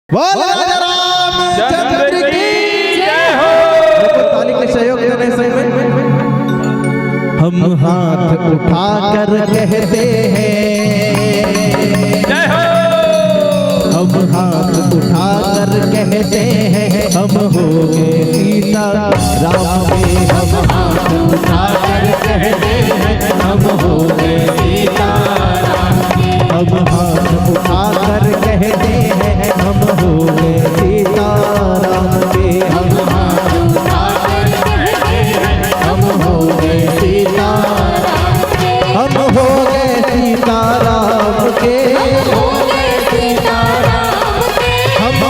बोल राजा रामचंद्र की जय हो। ताली के सहयोग देने से हम हाथ उठाकर कहते हैं जय हो। हम हाथ उठाकर कहते हैं हम हो गए सीता राम के। हम हाथ उठाकर कहते हैं हम हो गए सीता राम के। हम हाथ उठाकर कहते हैं हम हो गए सीता राम के। हम हाथ उठाकर कहते हैं हम हो गए सीता राम के। हम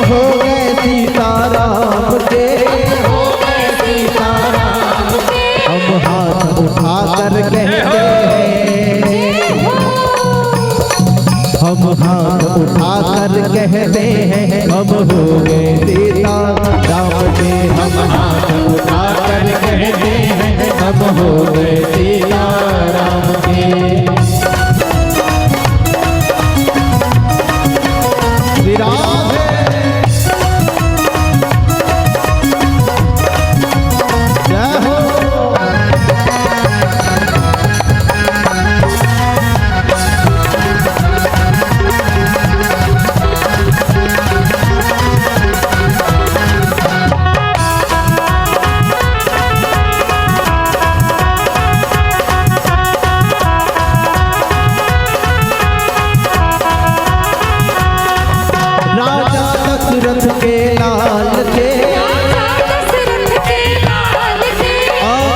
हो गए सीता राम के। हम हो गए सीता राम के। हम हाथ उठाकर कहते हैं हम हाथ उठाकर कहते हैं हम हो गए सीता राम के। हम हाथ उठाकर कहते हैं हम हो गए सीता राम के। श्री राम जय हो। राजा दशरथ के लाल के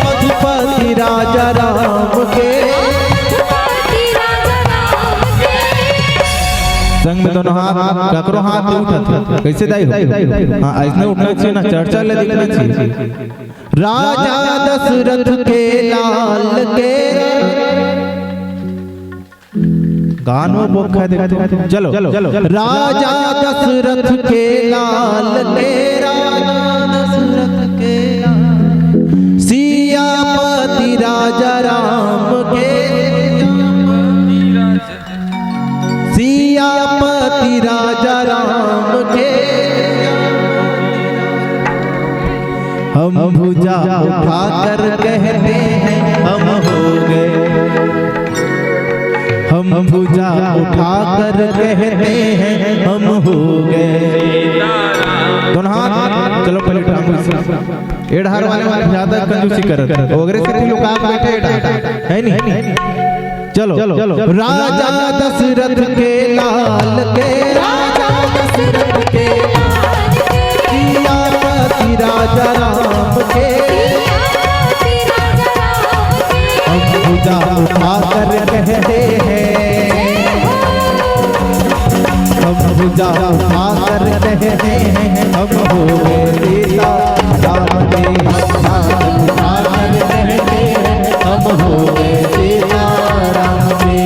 मधुपति राजा राम के। संग में दोनों हाथ ककरो हाथ उठत कैसे दाई हो। हां ऐसने उठना चाहिए ना, चर्चा ले दिखना चाहिए। राजा दशरथ के लाल के गानो बोखा देखते चलो राजा दशरथ के लाल के। राजा दशरथ के सियापति राजा राम के। सियापति राजा राम के। हम भुजा उठाकर कहते हैं हम हो गए। हम भुजा उठाकर कहते हैं हम हो गए। दोनों हाथ चलो पहले टांगों से एढ़ार वाले ज्यादा कंजूसी कर वगैरह से लोग आप बैठे है नहीं। चलो राजा दशरथ के लाल के। राजा दशरथ के सियापति राजा राम के। हम भुजा उठाकर कहते हैं हम भुजा उठाकर कहते हैं हम हो गए सीता राम के। हम हाथ उठाकर कहते हैं हम हो गए सीता राम के।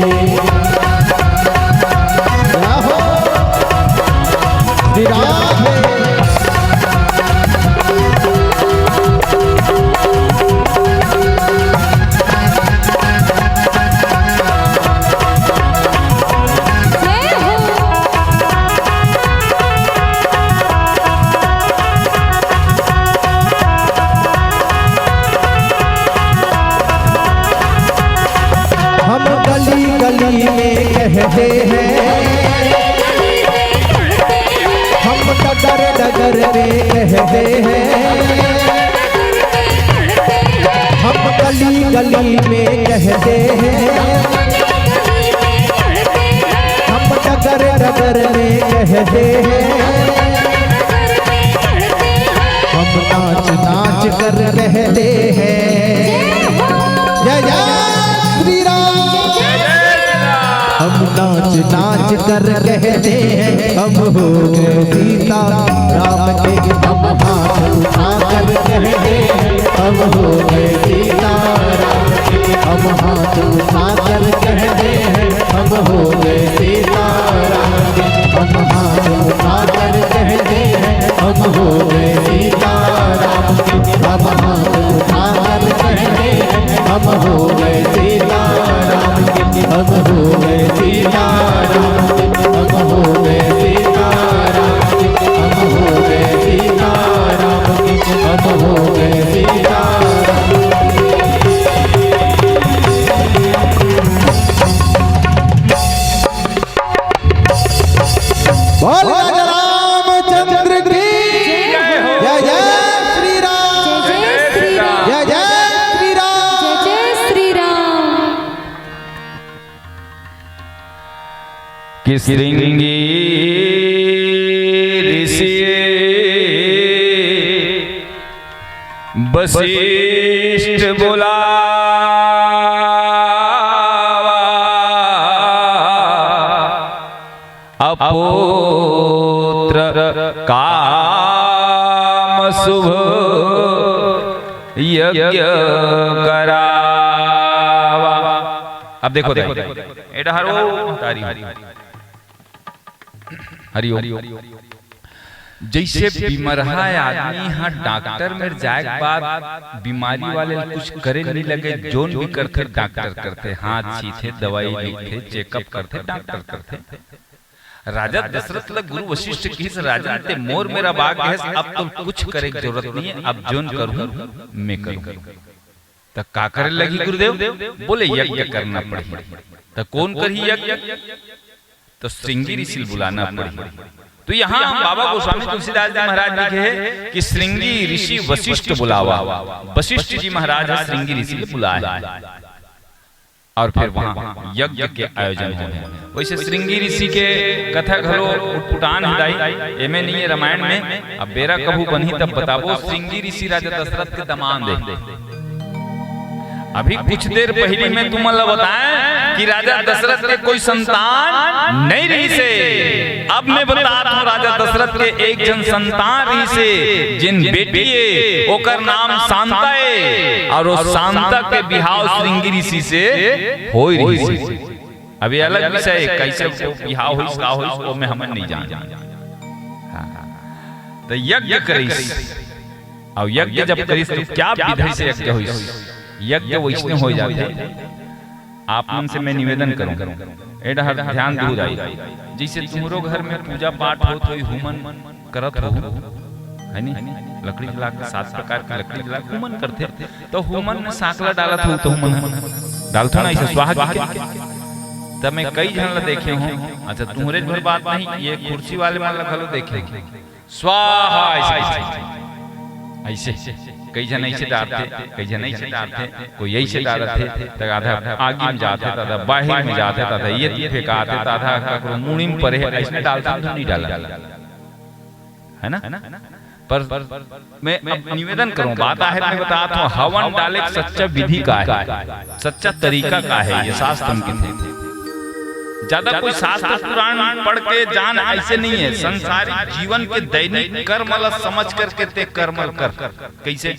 राहो श्री राम गली में कहते हैं हम डगर डगर में कहते हैं। हम गली गली में कहते हैं हम डगर डगर में कहते हैं। हम नाच नाच कर कहते हैं जय जय श्री राम। हम नाच नाच कर कहते हैं हम हो गए सीता राम के। हम हाथ उठाकर कहते हैं हम हो गए सीता राम के। हम हाथ उठाकर कहते हैं हम हो गए सीता राम के। हम हाथ उठाकर कहते हैं हम हो गए सीता राम के। हम हाथ उठाकर कहते हैं हम हो गए सीता राम के। हम हो गए सीता राम के। हम हो गए सीता राम के। कि श्रृंगी ऋषि वशिष्ठ बुलावा अपुत्र काम शुभ यज्ञ करावा। अब देखो एडा हरो तारी हरि ओम। जैसे बीमरहा आदमी हाँ डॉक्टर में जाए के बाद बीमारी वाले कुछ करे नहीं लगे, जोन भी करते डॉक्टर करते, हाथ छीते, दवाई लिखते, चेकअप करते, डॉक्टर करते। राजा दशरथ लग गुरु वशिष्ठ की राजा ते मोर मेरा भाग्य है, अब तो कुछ करे की जरूरत नहीं है, अब जोन करूं मैं करूं। तो का करे लगी गुरुदेव? बोले यज्ञ करना पड़ेगा। तो कौन करी यज्ञ? तो श्रृंगी ऋषि बुलाना पड़ेगा। तो यहाँ बाबा गोस्वामी तुलसीदास जी महाराज लिखे हैं कि श्रृंगी ऋषि वशिष्ठ बुलावा। वशिष्ठ जी महाराज श्रृंगी ऋषि बुलाए और फिर वहां यज्ञ के आयोजन हुए। वैसे श्रृंगी ऋषि के कथा घरो उटपुटान हिदाई एमे नहीं है रामायण में। अब बेरा कभू बनी तब बताबो। श्रृंगी ऋषि राजा दशरथ के दामाद है। अभी कुछ देर पहले में तुम्हें बताया कि राजा दशरथ के कोई संतान नहीं रही से। अब मैं बता रहा हूँ राजा दशरथ के एक जन संतान रही से, जिन बेटी ओकर नाम शांता है, और वो शांता के बिहाव श्रृंगी ऋषि से हो रही से। अभी अलग विषय कैसे बिहाव हुई का हुई वो में हमें नहीं जान। तो यज्ञ करीस, और यज्ञ जब करीस तो क्या विधि से यज्ञ हुई? यज्ञ वैष्णव हो जाते। आप उनसे मैं निवेदन करूं एडा ध्यान दू जाई। जैसे तुम्हारो घर में पूजा पाठ हो तो हुमन करत हो है नी, लकड़ी जला के 7 प्रकार की लकड़ी जला के हुमन करते। तो हुमन में साकला डालत हो तो हुमन डालतो ना ऐसे स्वाहा के। तब मैं कई जन ला देखे हूं। अच्छा तुम्हारे भर बात नहीं, ये कुर्सी वाले मान लखलो देखे स्वाहा ऐसे कई जन ऐसे डालते, कई जन ऐसे डालते, कोई ऐसे डालते, तो आधा आगे में जाते, आधा बाहर में जाते, आधा ये फेंकाते, आधा मुड़ी में परे ऐसे डालता तो नहीं डाला है ना। पर मैं अब निवेदन करूं, बात है मैं बताता हूं, हवन डाले सच्चा विधि का है, सच्चा तरीका का है। ये शास्त्र के थे, ज्यादा कोई शास्त्र पुराण पढ़ के जान ऐसे नहीं है। संसारिक जीवन के दैनिक कर्म समझ करके ते कर्मल कर। कैसे?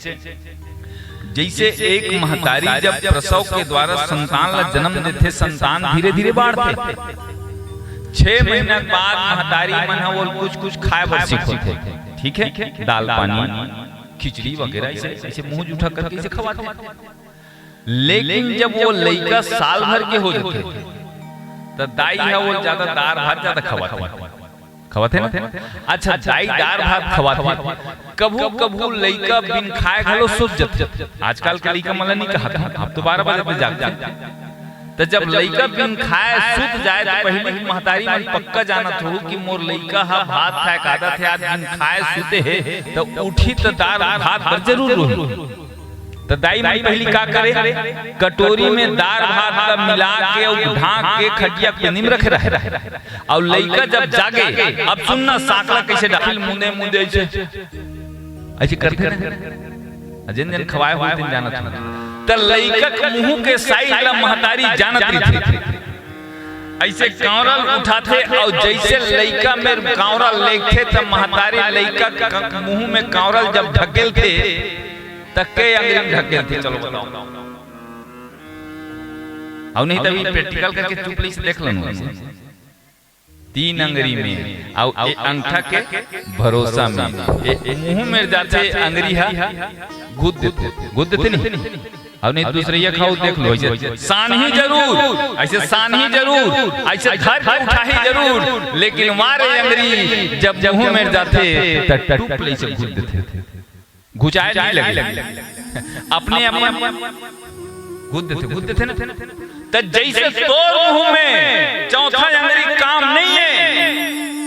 जैसे एक महतारी जब प्रसव के द्वारा संतान ला जन्म देते, संतान धीरे धीरे बढ़ते, 6 महीने बाद महतारी मन वो कुछ कुछ खाए बर सीखते, ठीक है, दाल पानी खिचड़ी वगैरह ऐसे मुंह जूठा करके इसे खवाते। लेकिन जब वो लड़का साल भर के हो जाते तो दाई है वो ज्यादा दार भात ज्यादा खवाते ना। अच्छा दाई दार भात खवाते, कभू कभू लइका बिन खाए घलो सुत जाते। आजकल के लइका मला नहीं कहा था, अब तो 12 बजे तक जागते। तो जब लइका बिन खाए सुत जाए तो पहले ही महतारी मन पक्का जानत हो कि मोर लइका हा भात खाए का आदत है, आज बिन खाए सुते है तो उठी तो दार भात पर जरूर रही। तो दाई माई पहली का करे, कटोरी में दाल भात का मिला के और ढांक के खटिया पन्नी में रखे रहे। और लइका जब जागे, अब सुनना साकला कैसे डाल मुंदे मुंदे ऐसे करते ना, जिन जिन खवाए हुए दिन जानत ना। तो लइका के मुंह के साइड ला महतारी जानत रही थी, ऐसे कांवरल उठाते और जैसे लइका में कांवरल लेके तो महतारी लइका के मुंह में कांवरल जब ढकेल थे तक्के अंग्रेज ढकेल थे। चलो बताओ, और नहीं तभी प्रैक्टिकल करके चुप से देख लो। 3 अंगरी में और अंगूठा के भरोसा में मुंह में जाते अंगरी है गुद देते नहीं, और नहीं दूसरे ये खाओ देख लो। ऐसे सान ही जरूर, ऐसे सान ही जरूर, ऐसे धर के उठा ही जरूर, लेकिन मारे अंगरी जब मुंह में जाते टूप ले से गुद देते, घुचाए नहीं लगे, अपने अपने गुद देते ना। तो जैसे तोर मुंह में चौथा अंगरी काम नहीं है,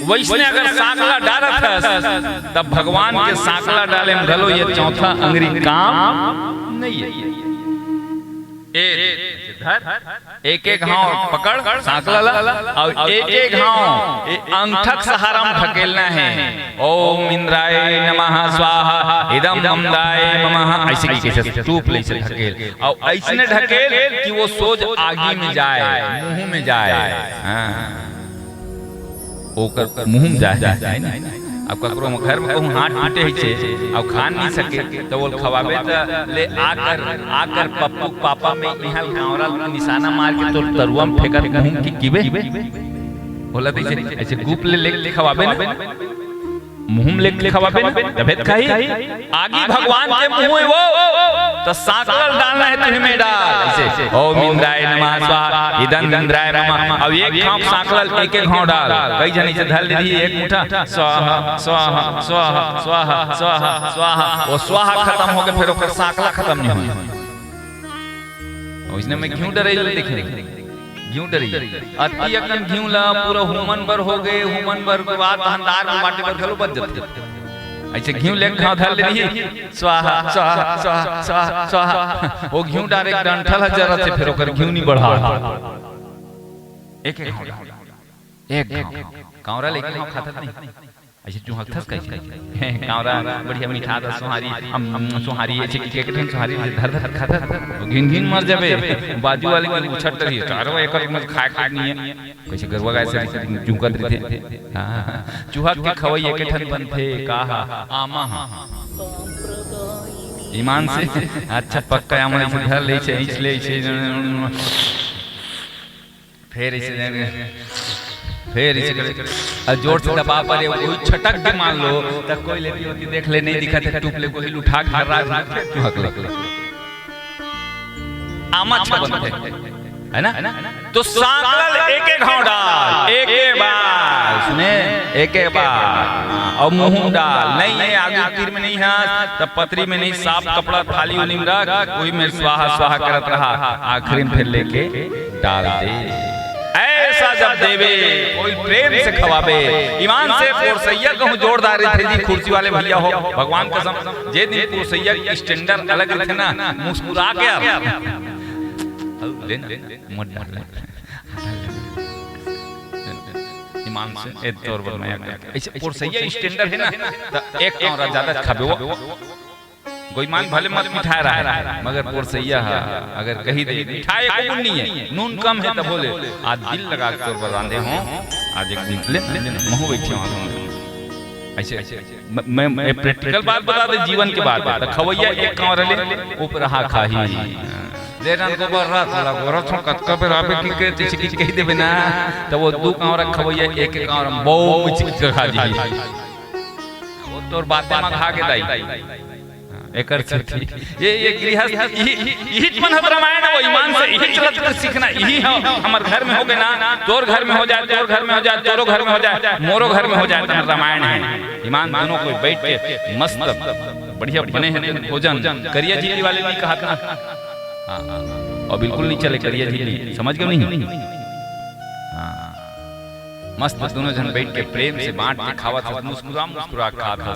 वैसे अगर साकला डाला था तब भगवान के साकला डाले में घलो ये चौथा अंगरी काम नहीं है। एक एक घाव पकड़ सांकला और एक एक घाव अंगठक सहारा में ढकेलना है। ओम इंद्राय नमः स्वाहा इदम ममदाय नमः, ऐसे कैसे टूप ले से ढकेल और ऐसे ढकेल कि वो सोज आगे में जाए, मुंह में जाए। ओकर मुंह में जाए ना। अब ककरो घर में कहूँ हाथ टूटे ही छे अब खा नहीं सके तो वो खवाबे तो ले आकर पप्पू पापा में यहाँ कांवरा निशाना मार के तो तरुआ में फेंका मुंह की कीबे बोला तो ऐसे गुप ले खवाबे ना, मुंह में ले खवाबे ना तबेत खाई आगे भगवान के मुंह में वो तो सांकल डालना है तुझे में डाल ऐसे। ओम इंद्राय नमः स्वाहा इदं इंद्राय नमः। अब एक घाव सांकल एक एक घाव डाल, कई जन इसे धर ली एक मुठा स्वाहा स्वाहा स्वाहा स्वाहा स्वाहा स्वाहा, वो स्वाहा खत्म हो गए फिर ओकर सांकला खत्म नहीं हुई। इसने मैं क्यों डरे देखे क्यों डरी अति अकन घिउ ला पूरा हुमन बर हो गए, हुमन बर के बाद हंदार में बाटे बर खलो बच जते ऐसे घिउ ले खाओ धर ले रही स्वाहा स्वाहा स्वाहा स्वाहा स्वाहा, वो घिउ डायरेक्ट डंठल जरा से फिर ओकर घिउ नहीं बढ़ा एक एक कांवरा लेके हम खाता नहीं ऐसे चूहा थस कैसे कांवरा बढ़िया मीठा था सुहारी ऐसे के के सुहारी धर धर खाता घिन घिन मर जाबे बाजू वाले की उछट रही चारों एकड़ में खाए नहीं है कैसे गरवा ऐसे चूकत रहे थे। हां चूहा के खवई एक ठन बनथे काहा आमा ईमान से अच्छा पक्का आमा से घर ले छे इसलिए फिर इसे जोर से दबा पड़े कोई छटक के मान लो तब कोई लेती होती देख ले नहीं दिखा था टूप ले कोई उठा के रहा आमा बनते है ना। तो सांकल एक एक घाव डाल एक एक बार सुने एक एक बार और मुंह डाल नहीं है आगे तीर में नहीं है तब पतरी में नहीं साफ कपड़ा थाली उली में रख कोई में स्वाहा स्वाहा करत रहा आखिरी में फिर लेके डाल दे। ऐसा जब देवे कोई प्रेम से खवाबे ईमान से पोरसैया कहूं जोरदार थे जी कुर्सी वाले भैया हो भगवान कसम जे दिन पोरसैया की स्टैंडर्ड अलग थे ना मुस्कुरा के ईमान से एक तौर पर मैं ऐसे पोरसैया स्टैंडर्ड है ना एक कांवरा ज्यादा खाबे वो गोईमान भले मत मिठा रहा है मगर पोरसैया अगर कहीं दे मिठाई को नहीं है नून कम है तब बोले आज दिल लगा के तौर पर बांधे हो आज एक दिन ले मुंह बैठे हो ऐसे मैं प्रैक्टिकल बात बता दे जीवन के बात खवैया एक कांवरा ले ऊपर हा खाही देना को बर्रा थोड़ा गोरा छो कतका पे राबे की के तिसकी कह देबे ना तो वो दो कांवरा खवैया एक एक कांवरा बहु मिच खा दी वो तोर बातें में खा के दाई एकर थी ये गृहस्थ यही मन रामायण वो ईमान से यही चलत सीखना यही हमर घर में हो गए ना तोर घर में हो जाए तोर घर में हो जाए तोरो घर में हो जाए मोरो घर में हो जाए तो रामायण है। ईमान दोनों को बैठ के मस्त बढ़िया बने हैं भोजन करिया झीली वाले नहीं कहा था और बिल्कुल नहीं चले करिया झीली समझ गए नहीं मस्त दोनों जन बैठ के प्रेम से बांट के खावा था मुस्कुरा मुस्कुरा खा था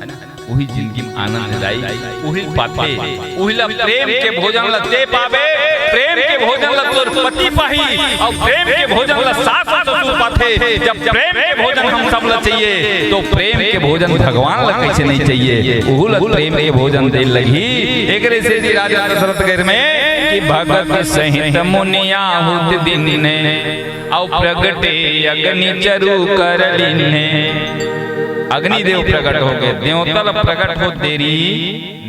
है ना वही जिंदगी में आनंद लाई वही पाते वही ला प्रेम के भोजन ला दे पावे प्रेम के भोजन ला तोर पति पाही और प्रेम के भोजन ला सास ससुर पाथे जब प्रेम के भोजन हम सब ला चाहिए तो प्रेम के भोजन भगवान ला कैसे नहीं चाहिए वही ला प्रेम के भोजन दे लगी एकरे से जी राजा दशरथ घर में कि भगत सहित मुनिया हुत दिन ने और प्रगटे अग्नि चरु करलिने अग्निदेव प्रकट हो गए देवतल प्रकट हो देरी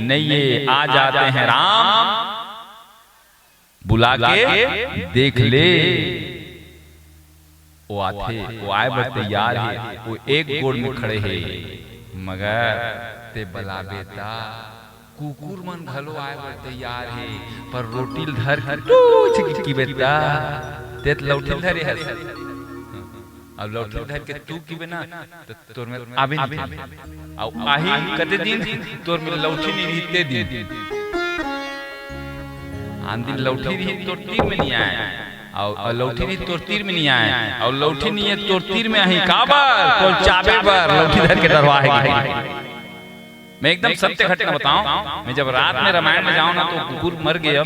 नहीं ये आ जाते हैं राम बुला के देख ले वो आते वो आए बड़े तैयार है वो एक गोड़ में खड़े हैं मगर ते बला बेटा कुकुर मन घलो आए बड़े तैयार है पर रोटी धर कुछ की बेटा ते लौटी धरे है अब लौटी धर के तू की बिना तो तोर में आबे नहीं और आही कते दिन तोर में लौटी नहीं रहते दिन आन दिन लौटी रही तोर तीर में नहीं आए और लौटी रही तोर तीर में नहीं आए और लौटी नहीं है तोर तीर में आही काबर तोर चाबे पर लौटी धर के डरवाएगी। मैं एकदम सत्य घटना बताऊं मैं जब रात में रामायण में जाऊं ना तो कुकुर मर गया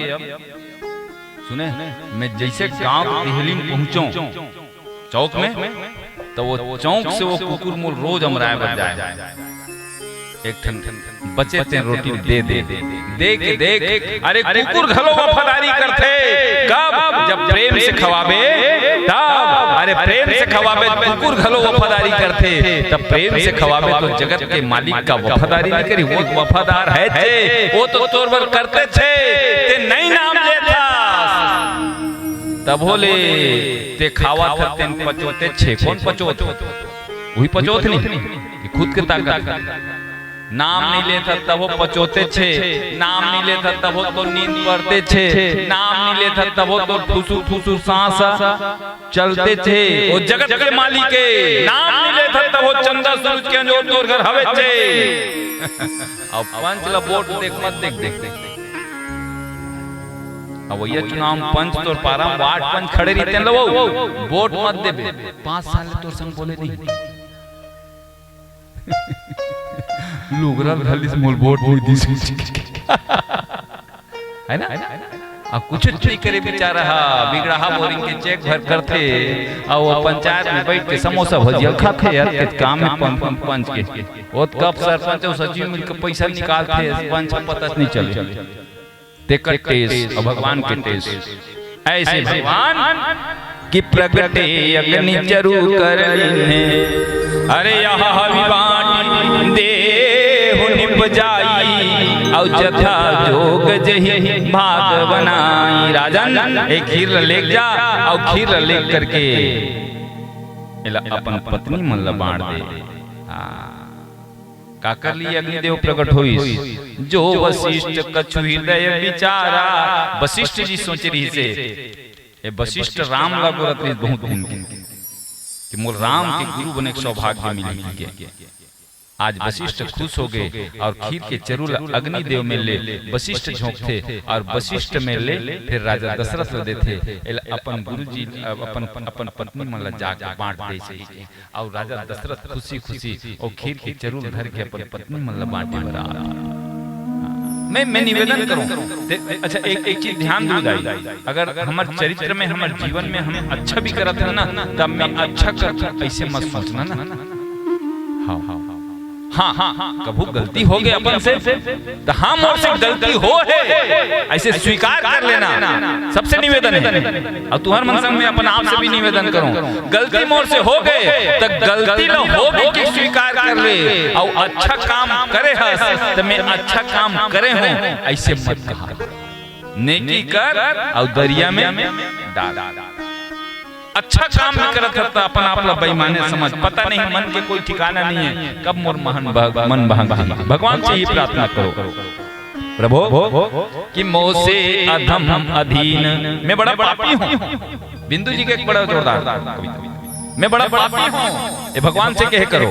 सुने, मैं जैसे गांव दिहली में पहुंचो चौक में, तो वो चौक से वो कुकुर मोल रोज अमराए बच जाए। एक ठन बचे थे रोटी दे दे देख देख, अरे कुकुर घलो वफादारी करते कब, जब प्रेम से खवाबे तब। अरे प्रेम से खवाबे कुकुर घलो वफादारी करते, तब प्रेम से खवाबे तो जगत के मालिक का वफादारी नहीं करी। वो वफादार है थे, वो तो तोर पर करते थे, ते नहीं नाम लेता तब बोले ते खावा था तेन पचोते छे। कौन पचोत? वही पचोत नहीं, खुद के ताकत। नाम नहीं लेता तब वो पचोते छे, नाम नहीं लेता तब वो तो नींद पड़ते छे, नाम नहीं लेता तब वो तो ठुसु ठुसु सांस चलते छे। वो जगत के मालिक के नाम नहीं लेता तब वो चंदा सूरज के अंजोर तोर घर हवे छे। अब पंच ला वोट देख मत देख। अब ये चुनाव पंच तोर पारा वार्ड पंच खड़े रहते लो, वोट मत देबे। 5 साल तोर संग बोले नहीं लुगरा धली से मोल वोट नहीं दी है ना। अब कुछ नहीं करे बेचारा, बिगड़ा बोरिंग के चेक भर करते और वो पंचायत में बैठ के समोसा भजिया खाते यार के काम में पंच के। वो कब सरपंच और सचिव मिलकर पैसा निकालते, पंच को पता नहीं चले। ते टेस्ट और भगवान के टेस्ट ऐसे भगवान कि प्रगटे अग्नि चरु करने, अरे यहाँ विवान दे निप जाई और जथा जोग जही भाग बनाई। राजन एक खीर ले जा और खीर ले करके अपन पत्नी मन ल बांट दे। का कर ली अग्निदेव प्रकट हुई, जो वशिष्ठ कछु हृदय विचारा। वशिष्ठ जी सोच रही से ये वशिष्ठ राम लागो रत्न बहुत दिन कि मोर राम के गुरु बने के सौभाग्य मिली के। आज वशिष्ठ खुश हो गए और खीर के चरुल अग्निदेव में ले वशिष्ठ झोंकते और वशिष्ठ में ले फिर राजा दशरथ देते। अपन गुरुजी अपन पत्नी मन जाके बांट दे और राजा दशरथ खुशी खुशी और खीर के चरुल धर के अपन पत्नी मन बांटे बरा। मैं निवेदन करूं, अच्छा एक चीज ध्यान दो, अगर हमारे चरित्र में हमारे जीवन में हम अच्छा भी करते हैं ना, तब मैं अच्छा करता ऐसे मत सोचना ना। हाँ कभू गलती हो गई अपन से तो हम और से गलती हो है ऐसे स्वीकार कर लेना, सबसे निवेदन है। और तुम्हारे मन संग में अपन आप से भी निवेदन करूं, गलती मोर से हो गए तो गलती न हो भी स्वीकार कर ले और अच्छा काम करे तो मैं अच्छा काम करे हूं ऐसे मत कहा। नेकी कर और दरिया में डाल। अच्छा काम नहीं करत था अपन आपला बेईमाने समझ, पता नहीं मन के कोई ठिकाना नहीं है, कब मोर मन भाग। भगवान से ही प्रार्थना करो प्रभु कि मोसे अधम अधीन, मैं बड़ा पापी हूँ। बिंदु जी के एक बड़ा जोरदार कविता, मैं बड़ा पापी हूँ, ये भगवान से कहे करो।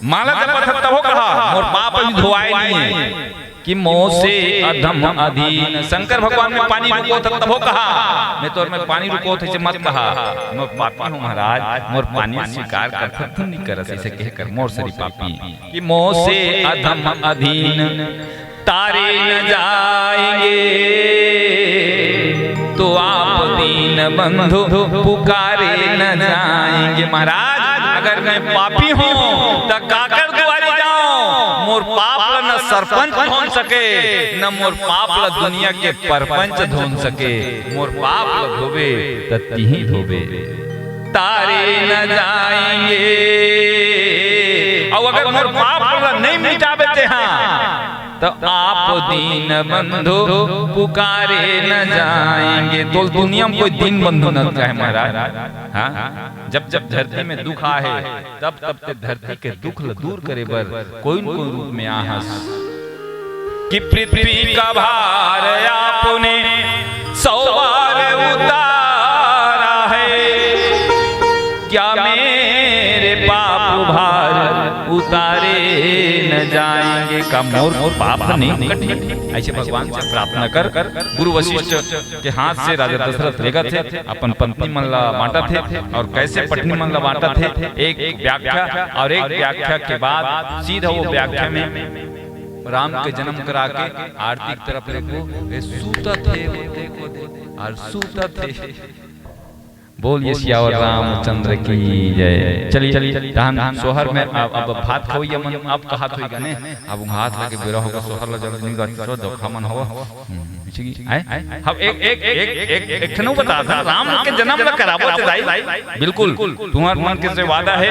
माला जपत तब कहा मोर पाप अभी धोआए नहीं है कि मोसे अधम अधीन। शंकर भगवान में पानी रुको था तब कहा मैं तो में पानी रुको थे मत कहा मैं पापी हूँ महाराज, मोर पानी स्वीकार कर तुम नहीं कर ऐसे कहकर मोर सरी पापी कि मोसे अधम अधीन तारे न जाएंगे तो आप दीन बंधु पुकारे न जाएंगे। महाराज अगर मैं पापी हूँ तो काकर द्वारे जाऊं, मोर पाप न सरपंच धोन सके न मोर पाप ला दुनिया के परपंच धोन सके, मोर पाप ला धोबे तत्ही धोबे तारे न जाएंगे। और अगर मोर पाप ला नहीं मिटाबे ते हाँ तो आप दीन बंधु पुकारे न जाएंगे। तो दुनिया में कोई दीन बंधु न चाहे महाराज। हाँ जब जब धरती में दुख आए तब तब ते धरती के दुख दूर करे बर कोई न कोई रूप में आहस कि पृथ्वी का भार आपने 100 बार उतारा है, क्या मेरे पाप भार उतारे न जाएंगे। का मोर पाप नहीं कटे ऐसे भगवान से प्रार्थना कर। गुरु वशिष्ठ के हाथ से राजा दशरथ लेगा थे अपन पत्नी मन ला बांटा थे और कैसे पत्नी मन ला बांटा थे, एक व्याख्या और एक व्याख्या के बाद सीधा वो व्याख्या में राम के जन्म करा के आरती की तरफ देखो सूता थे वो देखो और सूतत थे। बोलिए सियावर रामचंद्र की जय। चलिए तहन सोहर में अब भात खाइए मन अब कहा तो गने अब हाथ लगे बेरा होगा सोहर ल जल्दी नहीं गत तो धोखा मन हो हम एक ठनु बता था राम के जन्म ल कराबो ते दाई बिल्कुल तुम्हार मन के से वादा है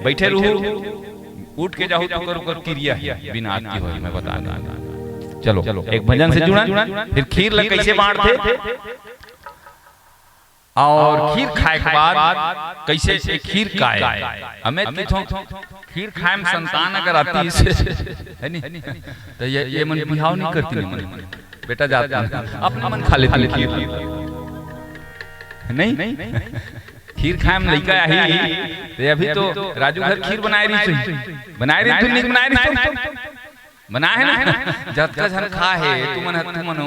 बैठे रहू उठ के जाओ तो कर क्रिया बिना आग की होई मैं बता दूं। चलो एक भजन से जुड़ा फिर खीर ल कैसे बांटते और खीर खाए के बाद कैसे खीर खाए हमें खीर खाए में संतान अगर आती है नहीं तो ये मन बिहाव नहीं करती मन बेटा जाता अपना मन खा लेती खीर नहीं खीर खाए में लड़का ही तो अभी तो राजू घर खीर बनाए रही थी नहीं बनाए रही बना है ना जब का झन खा है तू मनो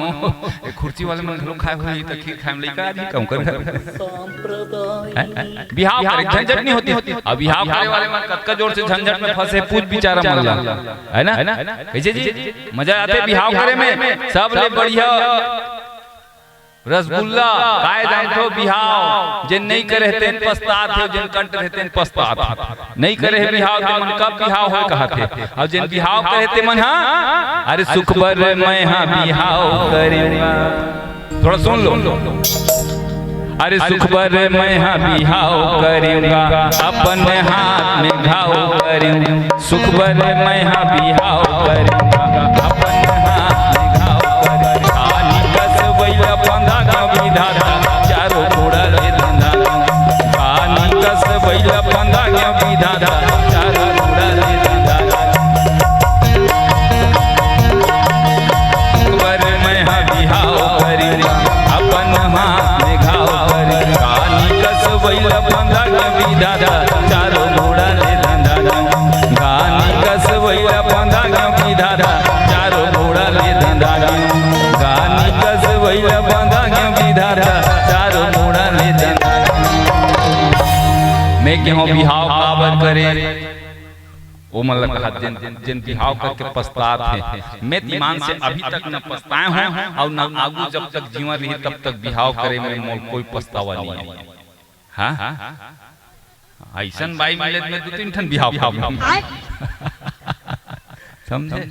खुर्ची वाले मन लोग खाए हुए त खीर खाए में लइका आदमी कम कर बिहाव करे झंझट नहीं होती अब बिहाव करे वाले मन कतका जोर से झंझट में फंसे पूछ बेचारा मर जा है ना कैसे जी मजा आते बिहाव करे में सब ले बढ़िया रसगुल्ला काय जानतो बिहाव जिन नहीं करे तेन पछतात हो जिन कंट रहते पछतात नहीं करे बिहाव तो मन कब बिहाव हो कहते और जिन बिहाव कहते मन हां अरे सुख बर मैं हां बिहाव करेगा थोड़ा सुन लो अरे सुख बर मैं हां बिहाव करेगा अपन हाथ में घाव करेगा सुख बर मैं हां बिहाव करेगा अपन हाथ में घाव करेगा खाली कस बैला बंधा विधाता चारों घोड़ा ले धंधा खाली कस बैला बंधा विधाता चारों घोड़ा ले धंधा बर मैं हां बिहाव करेगा अपन हाथ में घाव करेगा खाली कस बैला बंधा विधाता चारों घोड़ा ले धंधा खाली कस बैला बंधा विधाता चारों घोड़ा ले धंधा गानी कस बैला बंधा विधाता चारों घोड़ा ले धंधा मैं क्यों बिहाव काबर करे वो मतलब कहा जिन बिहाव करके पछतात है मैं ईमान से अभी तक न पछताए हूं और न आगू जब तक जीवन रही तब तक बिहाव करे में मोल कोई पछतावा नहीं है हां ऐसन बाई मिले में दो तीन ठन बिहाव समझे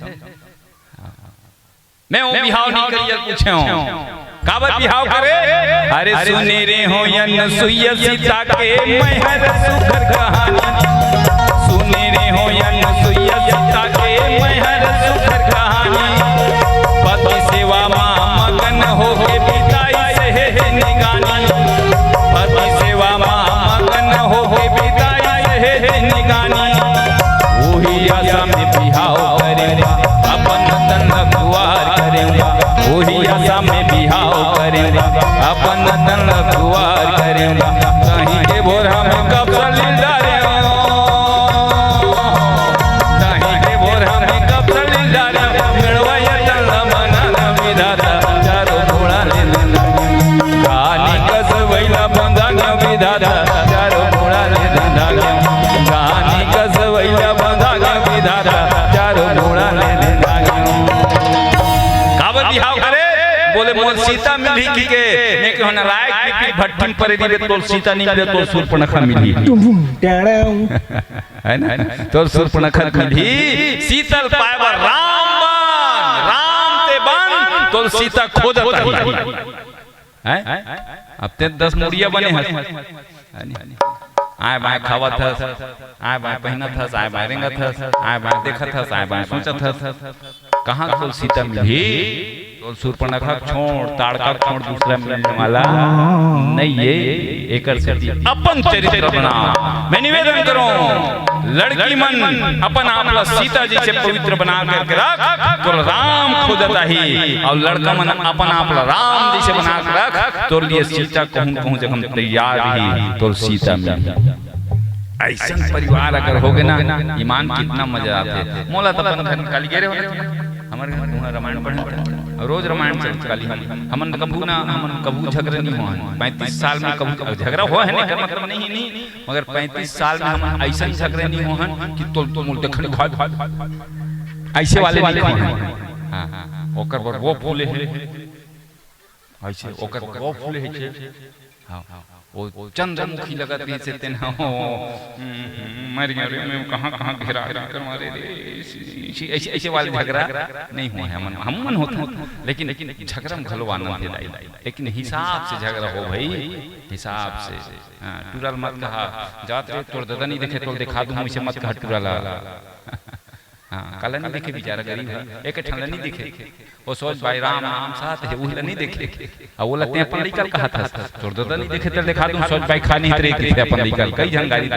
मैं वो बिहाव नहीं करिए पूछे हूं काबर बिहाव करे अरे सुने रे हो यन सुइया सीता के महर सुखर कहानी सुने रे हो यन सुइया सीता के महर सुखर कहानी पति सेवा मां मगन हो के बिताई से है निगानी पति सेवा मां मगन हो के बिताई से है निगानी वही आशा में बिहाव करेगा अपन तन गुआर करेगा वही आशा में बिहाव करेगा अपन तन गुआर करेगा कहीं के भोर हम कब सलिंदा रे कहीं के भोर हम कब सलिंदा रे मिलवाया तन मना विधाता चारों घोड़ा ले गानी कस बैला बंधा विधाता चारों घोड़ा ले धंधा गानी कस बैला बंधा विधाता चारों घोड़ा ले धंधा काबर बिहाव करे बोले मोल सीता मिली की के मैं कहूं ना लायक पीपी भट्टी पर दिवे तोल सीता नहीं मिले तोल सूर्पणखा मिली है ना तोल सूर्पणखा मिली शीतल पावर राम ते बन तोल सीता खोजत है अब ते 10 मुड़िया बने हैं आए बाय खावत हस आए बाय पहनत हस आए बाय रेंगत हस आए बाय देखत हस आए बाय सोचत हस कहां तो सीता मिली तो सूर्पणखा छोड़ ताड़का छोड़ दूसरा मिलने वाला नहीं ये एकर से अपन चरित्र बना मैं निवेदन करूं लड़की मन अपन आपला सीता जी से पवित्र बना करके रख तो राम खोजता ही और लड़का मन अपन आपला राम जी से बना के रख तो लिए सीता कहूं जब हम तैयार ही तो सीता मिली ऐसा परिवार अगर हो गए ना ईमान कितना मजा आते मोला तो अपन घर निकाली गेरे होने हमारे घर में रामायण पढ़े रोज रामायण चलती काली हमन कबू झगड़े नहीं हुआ 35 साल में कबू झगड़ा हुआ है नहीं मतलब नहीं मगर 35 साल में हम ऐसा झगड़े नहीं हुआ कि तोल मुल देखने ऐसे वाले नहीं हुए हां ओकर वो फूले ऐसे ओकर गो फूल है छे हां वो चंद्रमुखी लगत रही से तेन मर गया रे मैं कहां घेरा कर मारे रे ऐसे ऐसे वाले झगड़ा नहीं हुआ है हम होता लेकिन झगड़ा में घलो आनंद दिलाई लेकिन हिसाब से झगड़ा हो भाई हिसाब से टूरल मत कहा जात रे तोड़ दादा नहीं देखे तो दिखा दूं मुझे मत कहा टूरल हां कल नहीं देखे बेचारा गरीब है एक ठंडा नहीं दिखे वो सोच भाई राम नाम साथ है वो नहीं देखे अब वो लगते अपन निकल कहा था तोड़ दादा नहीं देखे तो दिखा दूं सोच भाई खानी तरे थे अपन निकल कई झंगारी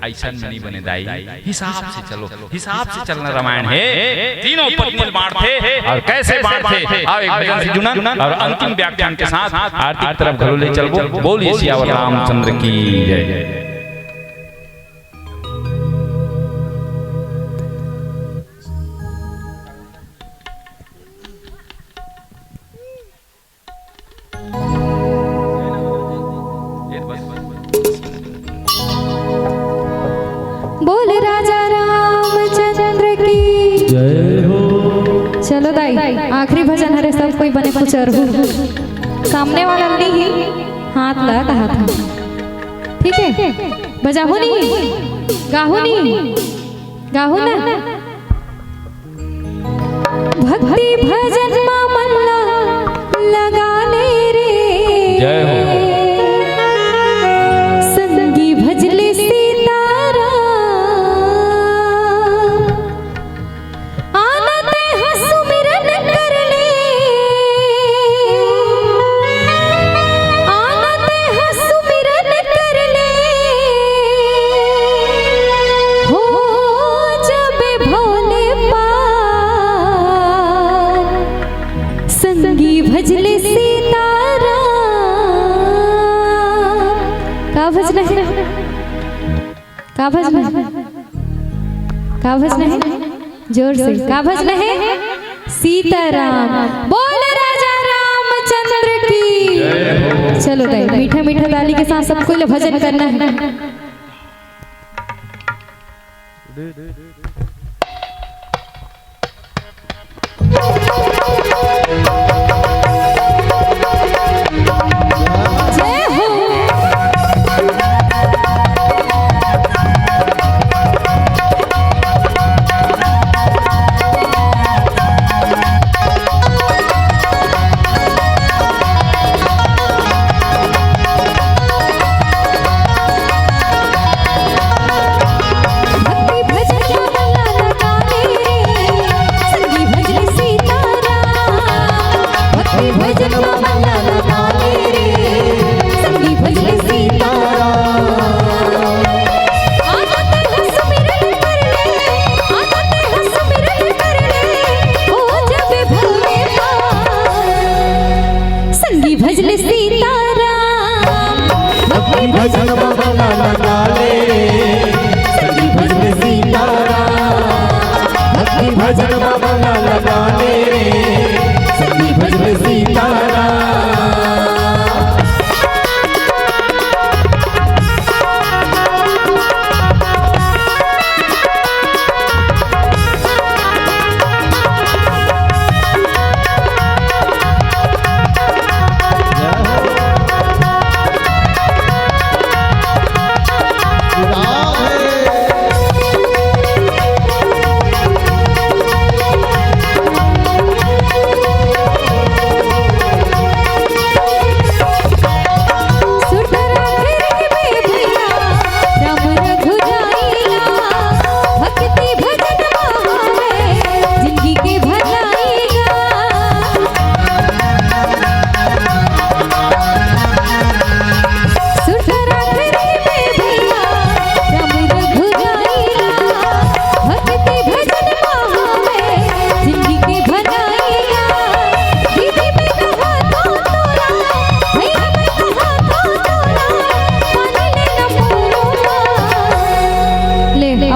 ऐसा नहीं बने दाई हिसाब से चलो हिसाब से चलना रामायण है तीनों पत्नी बांटते और कैसे बांटते आओ एक भजन से जुना और अंतिम व्याख्यान के साथ आरती की तरफ घरो ले चल बोलिए सियावर रामचंद्र की जय। बोल राजा रामचंद्र की जय हो। चलो दाई आखिरी भजन हरे सब कोई बने पुचर हो सामने वाला नहीं हाथ लगा कहा था ठीक है बजाहो नहीं गाहो ना भक्ति भजन मन लगाने रे जय हो। संगी भजले भजले सीताराम का भजन है का भजन है जोर से का भजन है सीताराम बोल राजा रामचंद्र की चलो दाई मीठा मीठा ताली के साथ सबको भजन करना है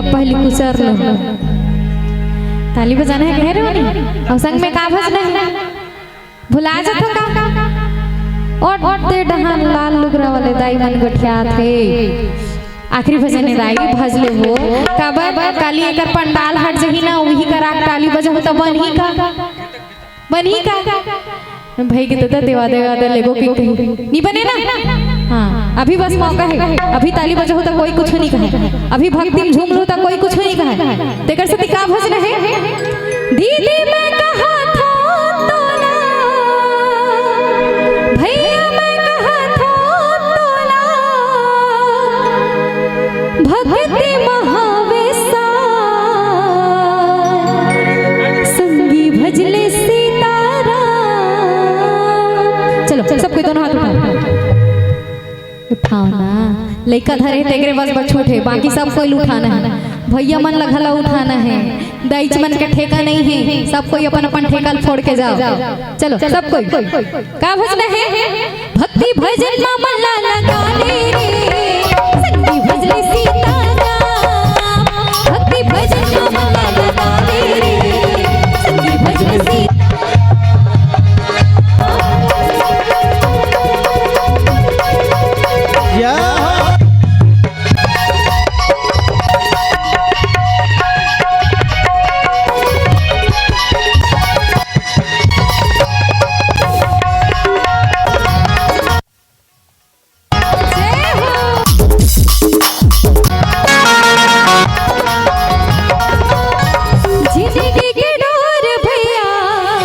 पहली कुचर लो ताली बजाना है कह रहे हो नहीं और संग में का भजना है भुला जातो का और ते डहान लाल लुगरा वाले दाई मन गठिया थे आखिरी भजन है दाई भजले हो काबर काली एकर पंडाल हट जही ना वही करा ताली बजहो तो बन ही का भाई के तो देवा देवा लेगो की नहीं बने ना। हाँ अभी बस मौका है, अभी ताली बजा हो तो कोई कुछ नहीं कहे, अभी भक्ति में झूम लो तो कोई कुछ नहीं कहे। तेकर से का भजन है, दीदी मैं कहा था तोला, भैया मैं कहा था तोला, भक्ति महावेशा संगी भजले सीताराम। चलो सब कोई दोनों हाथ उठाओ ना, लइका धरे तेरे बस बच उठे, बाकी सब कोई उठाना है, भैया मन लगला उठाना है, दाइच मन के ठेका नहीं है, सब कोई अपन अपन ठेका फोड़ के जाओ। चलो सब कोई का भजन है, भक्ति भजन मन लगाने रे संगी भजले सीताराम, भक्ति भजन मन लगाने रे संगी भजले सीताराम।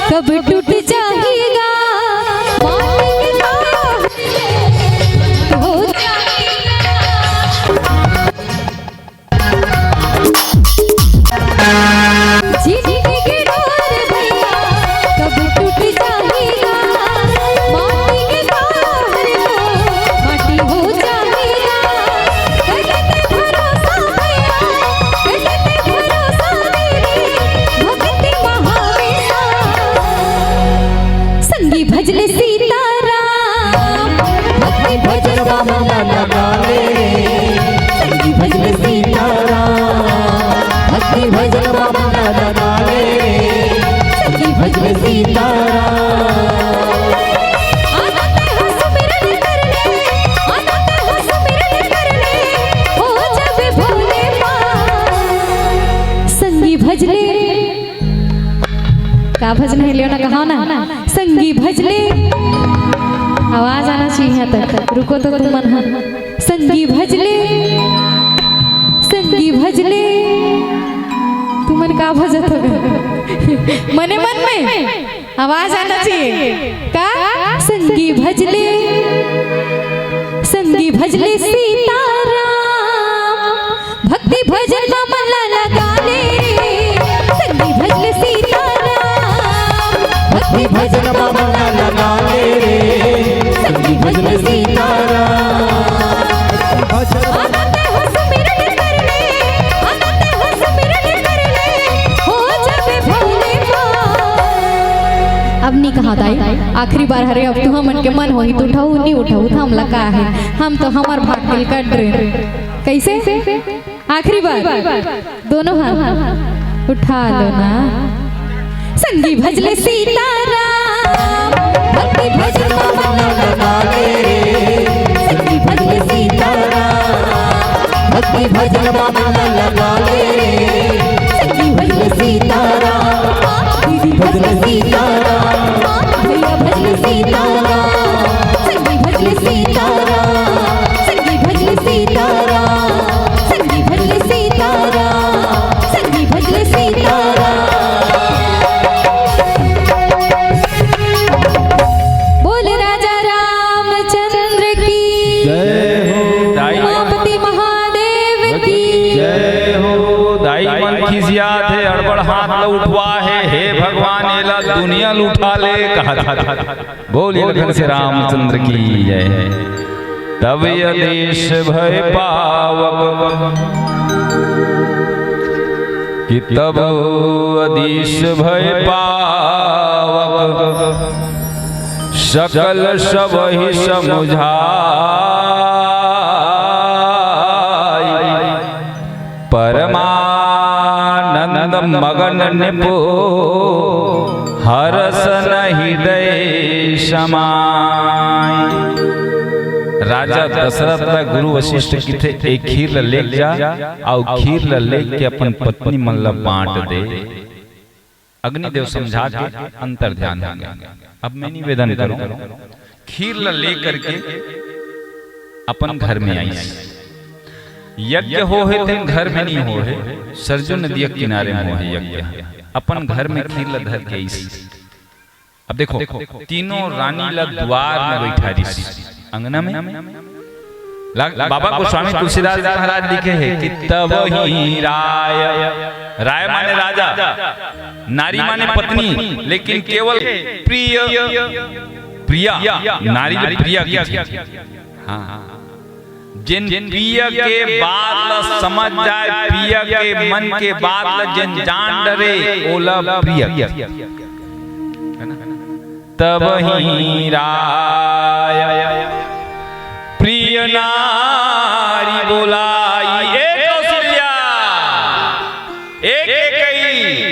कब टूट जाएगा हो जिंदगी के डोर भैया कब टूट जाएगा, माटी के बाहर हो माटी हो जाएगा, करते भरोसा भैया करते भरोसा मेरे भक्ति महावेशा संगी भजले सीताराम, भक्ति भजन मन लगावे संगी भजले सीताराम, भक्ति भजन मन लगावे संगी भजले सीताराम। आनंद हो सुमिरन करने, आनंद हो सुमिरन करने, हो जब भोले पास संगी भजले का भजन है, लियो ना कहा ना संगी भजले, आवाज आना चाहिए तक, रुको तो तुम मन, संगी भजले संगी भजले, तुमन का भजत हो मने मन में आवाज आना चाहिए का, संगी भजले संगी भजले सीताराम, भक्ति भजन मन लगाने रे संगी भजले सीताराम, भक्ति भजन मन लगाने रे संगी भजले सीताराम। आनंद हो सुमिरन करने, आनंद हो सुमिरन करने, हो जब भोले पास। अब नहीं कहा दाई, आखिरी बार हरे, अब तू हमन के मन होई तो उठाऊ नहीं उठाऊ हम लगा है, हम तो हमार भाग दिल कट रहे, कैसे आखिरी बार दोनों हाथ उठा लो ना, संगी भजले सीताराम, भक्ति भजन मन लगावे संगी भजले सीताराम, भक्ति भजन मन लगावे संगी भजले सीताराम, दीदी भजले सीताराम, भैया भजले सीताराम, संगी भजले सीताराम, संगी भजले सीताराम, संगी भजले सीताराम, संगी भजले सीताराम। बोल राजा रामचंद्र की जय हो, उमापति महादेव की जय हो। दाई मन खिसिया थे, अड़बड़ हाथ ल उठवा है, हे भगवान एला दुनिया लुठा ले कहा था, बोलिए लखन से रामचंद्र की जय। तब आदेश भय पावक कि तब आदेश भय पावक, सकल सबहि समुझाई, परमानंद मगन निपो हरस हृदय समाई। राजा दशरथ ला गुरु वशिष्ठ की थे, एक खीर ल ले जा और खीर ल ले के अपन पत्नी मन ल बांट दे। अग्निदेव समझा के अंतर ध्यान हो गया। अब मैं निवेदन करूं, खीर ला लेकर के अपन घर में आई। यज्ञ हो है तेन घर में नहीं हो है, सरजू नदी किनारे में हो है यज्ञ। अपन घर में खीर ला धर के आई। अब देखो तीनों रानी ला द्वार में बैठा रही अंगना में। बाबा गोस्वामी तुलसीदास महाराज लिखे हैं कि तब ही राय माने राजा, नारी माने पत्नी, लेकिन केवल प्रिया नारी प्रिया की। हाँ, जिन प्रिय के बात ला समझ जाए, प्रिय के मन के बात ला जिन जान डरे, ओला प्रिय। तब ही राय प्रिय नारी बोलाई, एक कौशल्या एक कई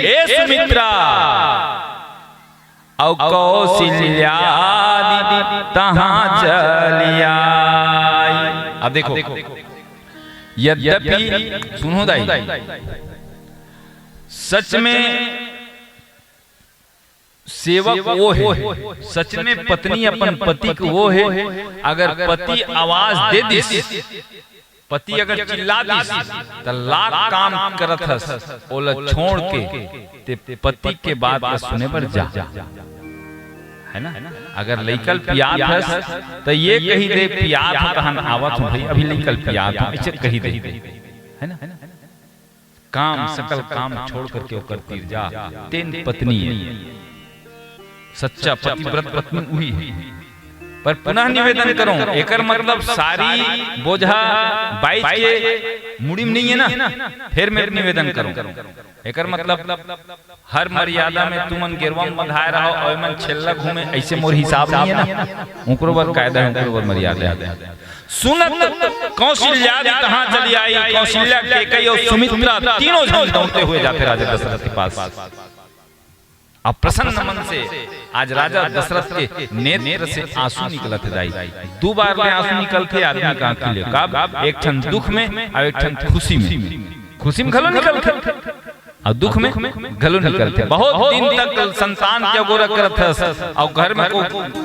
ए सुमित्रा, औ कौशल्या तहां चलिया। अब देखो यद्यपि सुनो दाई, सच में सेवक वो है, सच में पत्नी अपन पति को वो है। अगर पति आवाज दे दिस, पति अगर चिल्ला दिस, तो लाख काम करत हस, ओला छोड़ के ते पति के बात सुने पर जा, है ना। अगर लइकल पियात हस तो ये कही दे पियात हो तहन आवत हो भाई, अभी लइकल पियात हो इसे कही दे, है ना। काम सकल काम छोड़ करके ओकर तीर जा, तेन पत्नी है। सच्चा पतिव्रत पत्नी हुई है। पर पुनः निवेदन करूं, एकर मतलब सारी बोझा बाइज के मुड़ीम नहीं है ना। फिर मैं निवेदन करूं, एकर मतलब हर मर्यादा में तुमन गिरवा बंधाए रहो और मन छेल्ला घूमे, ऐसे मोर हिसाब नहीं है ना। उनको बर कायदा है, उनको बर मर्यादा है। सुनत कौशल्या तहां चली आई, कौशल्या केकई और सुमित्रा तीनों जन दौड़ते हुए जाते राजा दशरथ के पास। अब प्रसन्न मन से आज राजा दशरथ के नेत्र से आंसू निकलते दाई। दो बार में आंसू निकलते आदमी का आंखिले, कब एक क्षण दुख में और एक क्षण खुशी में। खुशी में घलो निकलते और दुख में घलो निकलते। बहुत दिन तक संतान के गोरा करत और घर में को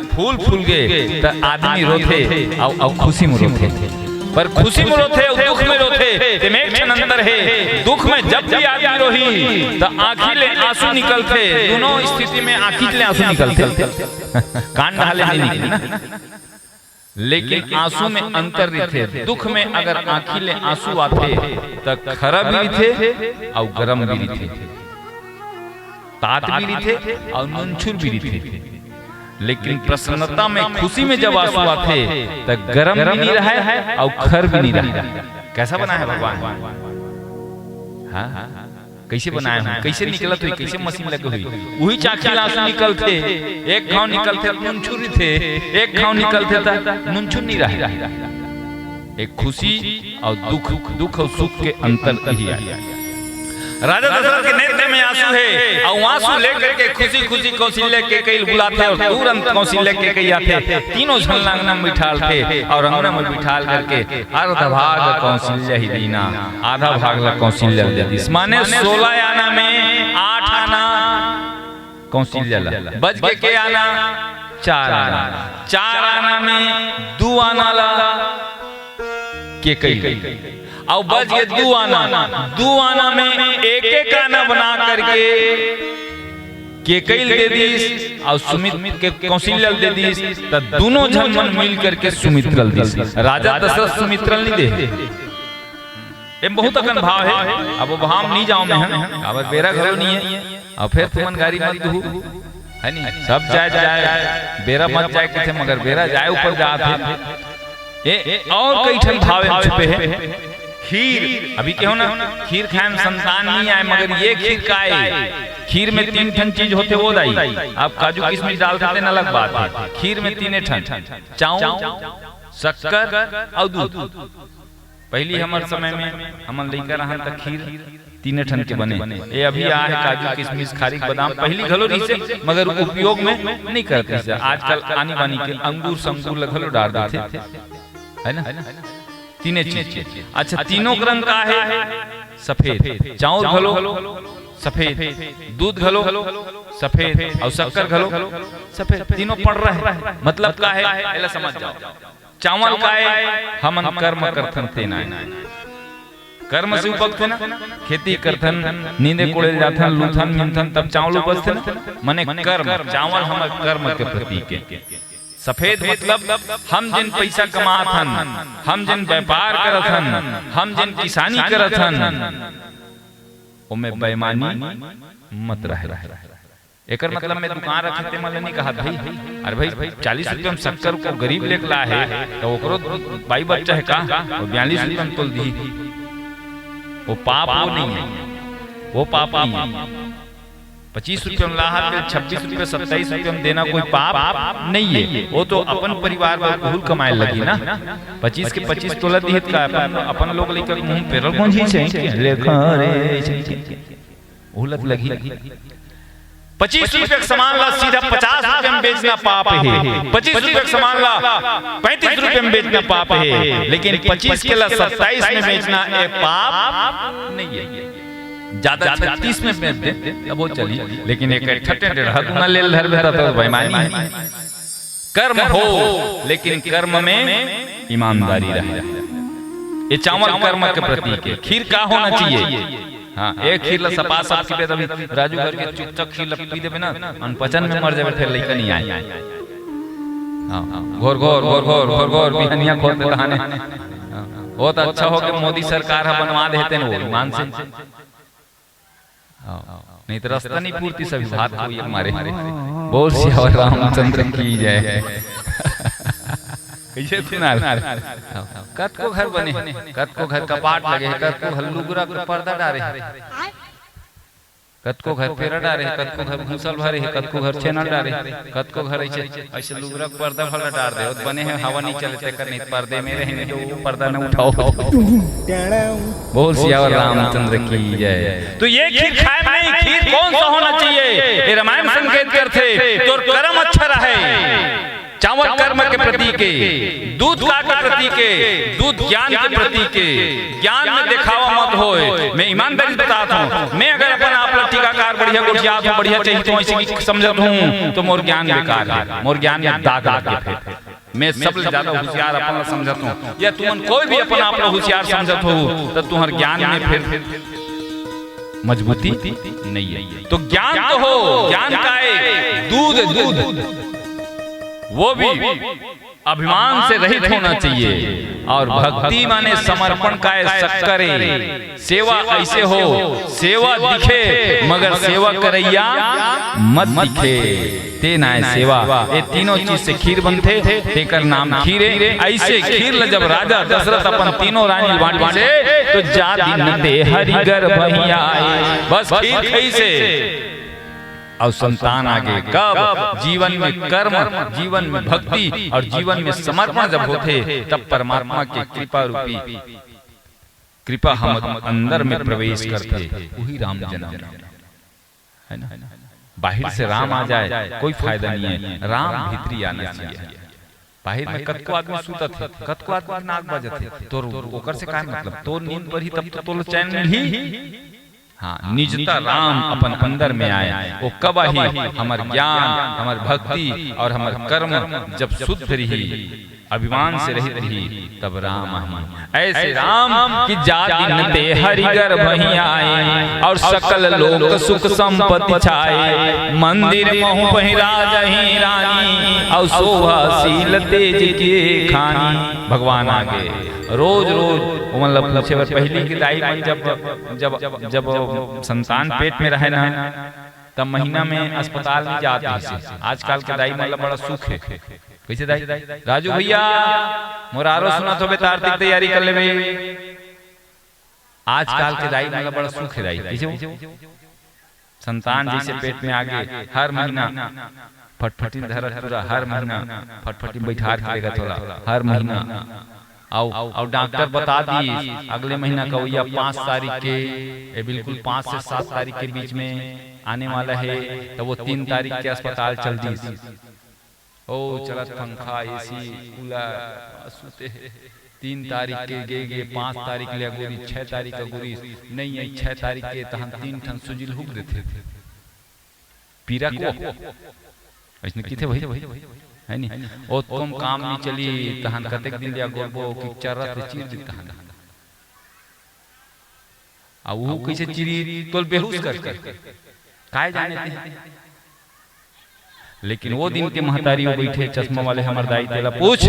फूल फूल गए तो आदमी रोते और खुशी में रोते। पर खुशी में रोते और दुख में रोते, ते में क्षण अंतर है। दुख में जब भी आदमी रोही तो आंखी ले आंसू निकलते, दोनों स्थिति में आंखी ले आंसू निकलते। कान नहाले नहीं निकले ना, लेकिन आंसू में अंतर रहते। दुख में अगर आंखी ले आंसू आते तो खरा भी थे और गरम भी थे, तात भी थे और नुनछुर भी थे। लेकिन प्रसन्नता में खुशी में जब आंसू आते तो गरम भी नहीं रहा है और खर भी नहीं रहा। कैसा बना है भगवान? हाँ, कैसे बनाया है, कैसे निकलत हुई, कैसे मशीन लगे हुई। वही चाखी आंसू निकलते, एक घाव निकलते नुनछुर थे, एक घाव निकलते था नुनछुर नहीं रहा। एक खुशी और दुख और सुख के अंतर ही आया। राजा दशरथ के नेत्र में आंसू है और आंसू लेकर के खुशी खुशी कौशल्या के कई बुलाते और तुरंत कौशल्या के कई आते। तीनों झन अंगना में बिठालते और अंगना में बिठाल करके अर्ध भाग कौशल्या ही दीना, आधा भाग ला कौशल्या दे दी। माने 16 आना में 8 आना कौशल्या ला, बच के आना 4 आना, 4 आना में 2 आना ला के कई और बच गए 2 आना में एक आना बना करके केकई दे दी और सुमित्र के कौशल्या दे दी। तो दोनों जन मन मिल करके सुमित्रल दी। राजा दशरथ सुमित्रल नहीं दे, ये बहुत अकन भाव है। अब वो भाव नहीं जाओ मैं, अब बेरा घर नहीं है और फिर तुमन गाड़ी मत दू, है नहीं। सब जाए बेरा मत जाए किथे, मगर बेरा जाए ऊपर जाते। और कई ठन भाव छुपे हैं। खीर अभी क्यों ना, खीर खाए में संतान नहीं आए, मगर ये खीर का है। खीर में 3 ठन चीज होते वो दाई। आप काजू किशमिश डाल देते ना, अलग बात है। खीर में 3 ठन, चाउर, शक्कर और दूध। पहली हमारे समय में हम लइका रहन तक खीर 3 ठन के बने। ये अभी आ है काजू किशमिश खारिक बादाम, पहली घलो रही से, मगर उपयोग में नहीं करते। आजकल आनी बानी के अंगूर संगूर घलो डाल देते, है ना। 3 चीज। अच्छा, तीनों रंग का है सफेद, चाउर घलो सफेद, दूध घलो सफेद और शक्कर घलो सफेद, तीनों पड़ रहा है। मतलब का है एला समझ जाओ। चावल का है हमन कर्म करथन तेना, कर्म से उपजते ना, खेती करथन, नींदे कोड़े जाथन, लूथन मिनथन, तब चावल उपजते ना, माने कर्म। चावल हमर कर्म के प्रतीक है। सफेद मतलब हम जिन पैसा कमाथन, हम जिन व्यापार करथन, हम जिन किसानी करथन, ओमे बेईमानी मत रहे। एकर मतलब मैं दुकान रखते मतलब नहीं कहा भाई, अरे भाई 40 रुपये में शक्कर को गरीब लेके ला है तो ओकरो बाई बच्चा है का 42 रुपये में तोल दी, वो पाप वो नहीं है, वो पाप नहीं है। 25 रुपये में लाहा 26 रुपये 27 रुपये में देना कोई पाप नहीं है। वो तो अपन परिवार में भूल कमाए लगी ना, 25 के 25 तोला दी का अपन लोग लेकर मुंह पेरल कौन जी से लेखा रे उलट लगी। 25 रुपये का सामान ला सीधा 50 रुपये में बेचना पाप है, 25 रुपये का सामान ला 35 रुपये में बेचना पाप है, लेकिन 25 के ला 27 में बेचना ये पाप नहीं है। ज्यादा 36 में बेच दे अब वो चली, लेकिन एक ठट्टे डेढ़ा दूना ले धर बेटा तो बेईमानी है। कर्म हो लेकिन कर्म में ईमानदारी रहे। ये चावल कर्म के प्रतीक है। खीर का होना चाहिए, हाँ एक खीर ला सपा साफ की बेद अभी राजू घर के चुपचाप खीर पी देबे ना अनपचन में मर जाबे, फिर लइका नहीं आए। हां घोर घोर घोर घोर घोर घोर बिहनिया खोल दे कहाने। बहुत अच्छा हो कि मोदी सरकार है बनवा देते हैं वो ईमान से, नहीं तो रास्ता नहीं पूर्ति सभी बात हुई हमारे। बोल सियावर रामचंद्र की जय। कैसे सुना कत को घर बने, कत को घर कपाट लगे, कत को हल्लुगरा को पर्दा डारे, कत को घर पेरा डारे, कत को घर भूसल भरे, कत को घर छेना डारे, कत को घर ऐसे लुगरा पर्दा भला डाल दे और बने हैं हवा नहीं चलते कर नहीं पर्दे में रहने जो पर्दा न उठाओ। बोल सियावर रामचंद्र की जय। तो ये खीर खाए नहीं, खीर कौन सा होना चाहिए ये रामायण संकेत करते तो कर्म अच्छा रहे। चावल कर्म के प्रतीक है, दूध का प्रतीक है, दूध ज्ञान के प्रतीक है। ज्ञान में दिखावा मत होए। मैं ईमानदारी बताता हूँ, मैं अगर अपन आप टीकाकार बढ़िया गुठियात हूँ बढ़िया चाहिए तो ऐसे समझत हूँ तो मोर ज्ञान बेकार है, मोर ज्ञान में दाग लगे। मैं सबसे ज्यादा होशियार अपन समझत हूँ, या तुम कोई भी अपन आप होशियार समझत हो तो तुम्हारे ज्ञान में फिर मजबूती नहीं है। तो ज्ञान तो हो, ज्ञान का है दूध, दूध वो भी अभिमान से रहित होना चाहिए। और भक्ति माने समर्पण का शक्कर है। सेवा ऐसे हो, सेवा दिखे मगर सेवा करैया मत दिखे, ते ना सेवा। ये तीनों चीज से खीर बनते, तेकर नाम खीर है। ऐसे खीर जब राजा दशरथ अपन तीनों रानी बांटे तो जा दिन दे हरिगर भैया आए, बस खीर खई से और संतान आगे। कब जीवन में कर्म, जीवन में भक्ति और जीवन में समर्पण जब होते तब परमात्मा के कृपा रूपी कृपा हम अंदर में प्रवेश करते, वही राम जन्म है ना। बाहर से राम आ जाए कोई फायदा नहीं है, राम भीतरी आना चाहिए। बाहर में कतको आदमी सुतत है, कतको आदमी नाक बजत है, तो ओकर से का मतलब तो नींद पर ही तब तो तोल चैन ही। हाँ निजता राम अपन अंदर में आए, वो कब ही हमार ज्ञान, हमार भक्ति और हमार कर्म जब शुद्ध रही, अभिमान से रहित रही, तब राम आए। ऐसे राम की जाति ते हरिगर वहीं आए और सकल लोक सुख संपत्ति छाए। मंदिर महु वहीं राजही रानी और शोभाशील तेज के खानी। भगवान आगे रोज रोज मतलब पूछे पहली की दाई मन जब जब संतान पेट में रहे ना तब महीना में अस्पताल में जाते हैं। आजकल के दाई मतलब बड़ा सुख है। कैसे दाई? राजू भैया मोरारो सुना तो बेटा आर्थिक तैयारी कर ले भाई। आजकल के दाई मतलब बड़ा सुख है। दाई कैसे संतान जैसे पेट में आगे हर महीना फटफटी धरत पूरा, हर महीना फटफटी बैठा के थोड़ा हर महीना और डॉक्टर बता दी अगले महीना का या 5 तारीख के बिल्कुल 5 से 7 तारीख के बीच में आने वाला है, तो वो 3 तारीख के अस्पताल चल दी। ओ चलत पंखा एसी कूलर सूते 3 तारीख के गे 5 तारीख ले गोरी 6 तारीख का गोरी नहीं है 6 तारीख के तहन 3 ठन सुजिल हुक देते पीरा को ऐसने किथे भाई है नहीं ओ तुम काम नहीं चली तहन कतेक दिन लिया गोरबो कि चरत चीर दी तहन आ वो कैसे चिरी तोल बेहोश कर काय जाने थे। लेकिन वो दिन के महतारी वो बैठे चश्मा वाले हमार दाई तेला पूछ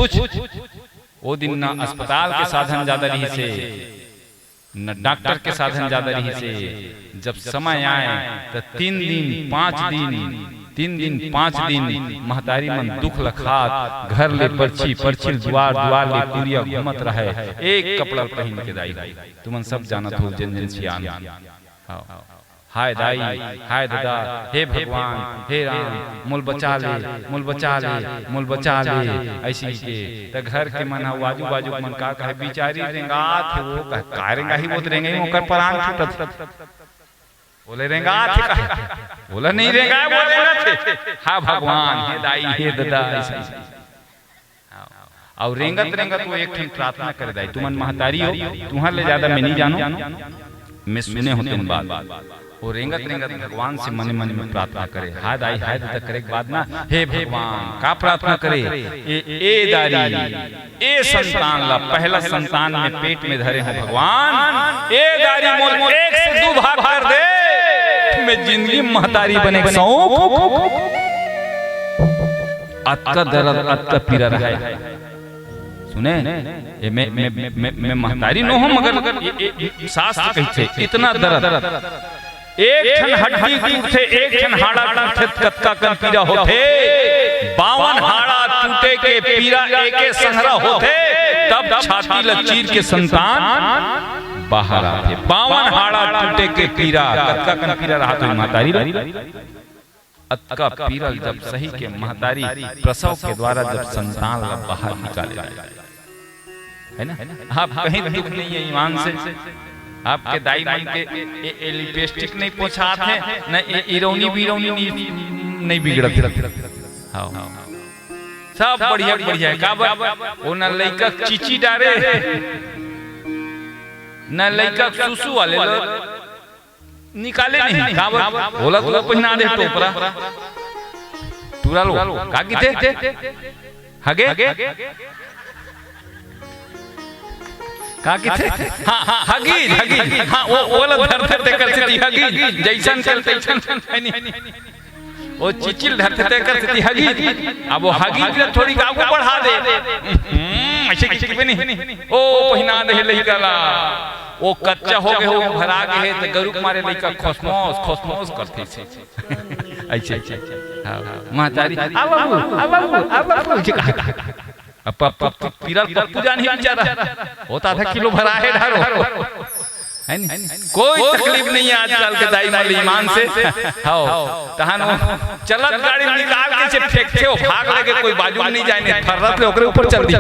वो दिन ना अस्पताल के साधन ज्यादा रही से न डॉक्टर के साधन ज्यादा रही से जब समय आए तो 3 दिन 5 दिन महतारी मन दुख लखात घर ले परछिल द्वार ले कुरिया घूमत रहे एक कपड़ा पहन के दाई तुमन सब जानत हो जन सियान हाय दाई हाय दादा हे भगवान हे राम मुल बचा ले ऐसी के त घर के मन आजू बाजू मन का कहे बिचारी रेंगात है वो का रेंगा ही वो रेंगे ओकर प्राण छूटत बोले रेंगात है बोला नहीं रेंगा बोले ना थे हां भगवान हे दाई हे दादा ऐसी और रेंगत वो एक ठन प्रार्थना करे दाई तुमन महतारी हो तुहां ले ज्यादा मैं नहीं जानो मैं सुने होते हैं बात वो रेंगत भगवान से मन में प्रार्थना करे हाय दाई हाय दादा करे के बाद ना हे भगवान का प्रार्थना करे ए दारी ए संतान ला पहला संतान में पेट में धरे हैं भगवान ए दारी मोल 1 से 2 भाग कर दे मैं जिंदगी महतारी बने शौक अत्का दर्द अत्का पीरा रहा है सुने मैं महतारी न हूं मगर शास्त्र कहते इतना दर्द एक ठन हड्डी टूटे एक ठन हाड़ा टूटे कत्का कन पीरा होते 52 हाड़ा टूटे के पीरा एके संहरा होते तब छाती लचीर के संतान बाहर आते 52 हाड़ा टूटे के पीरा कत्का कन पीरा रहा तो महतारी अत्का पीरा जब सही के महतारी प्रसव के द्वारा जब संतान बाहर निकाले है ना आप कहीं दुख नहीं है ईमान से आपके दाई मन के लिपस्टिक नहीं पोछात है न इरौनी बीरौनी नहीं बिगड़त हां सब बढ़िया का वो न लइका चीची डारे न लइका सुसु वाले निकाले नहीं का बोला तो पहिना दे टोपरा टूरा लो का कीते हगे का कीथे हां हगी हां वो धरते कर से हगी जैसन चल तैसन नहीं वो चिचिल धरते कर से हगी अब वो हगी थोड़ी आगू बढ़ा दे ऐसे किसी पे नहीं ओ पहिना दे लइका वो कच्चा हो गए हो भरा गए तो गरुक मारे लइका खोसमोस करते से ऐसे हां महतारी अब पीरा पप्पू जान ही बेचारा होता था किलो भरा है ढारो है नहीं कोई तकलीफ नहीं है आजकल के दाई माल ईमान से हां तहन चलत गाड़ी निकाल के से फेंकते हो भाग लगे कोई बाजू नहीं जाने फरत ले ओकरे ऊपर चल दी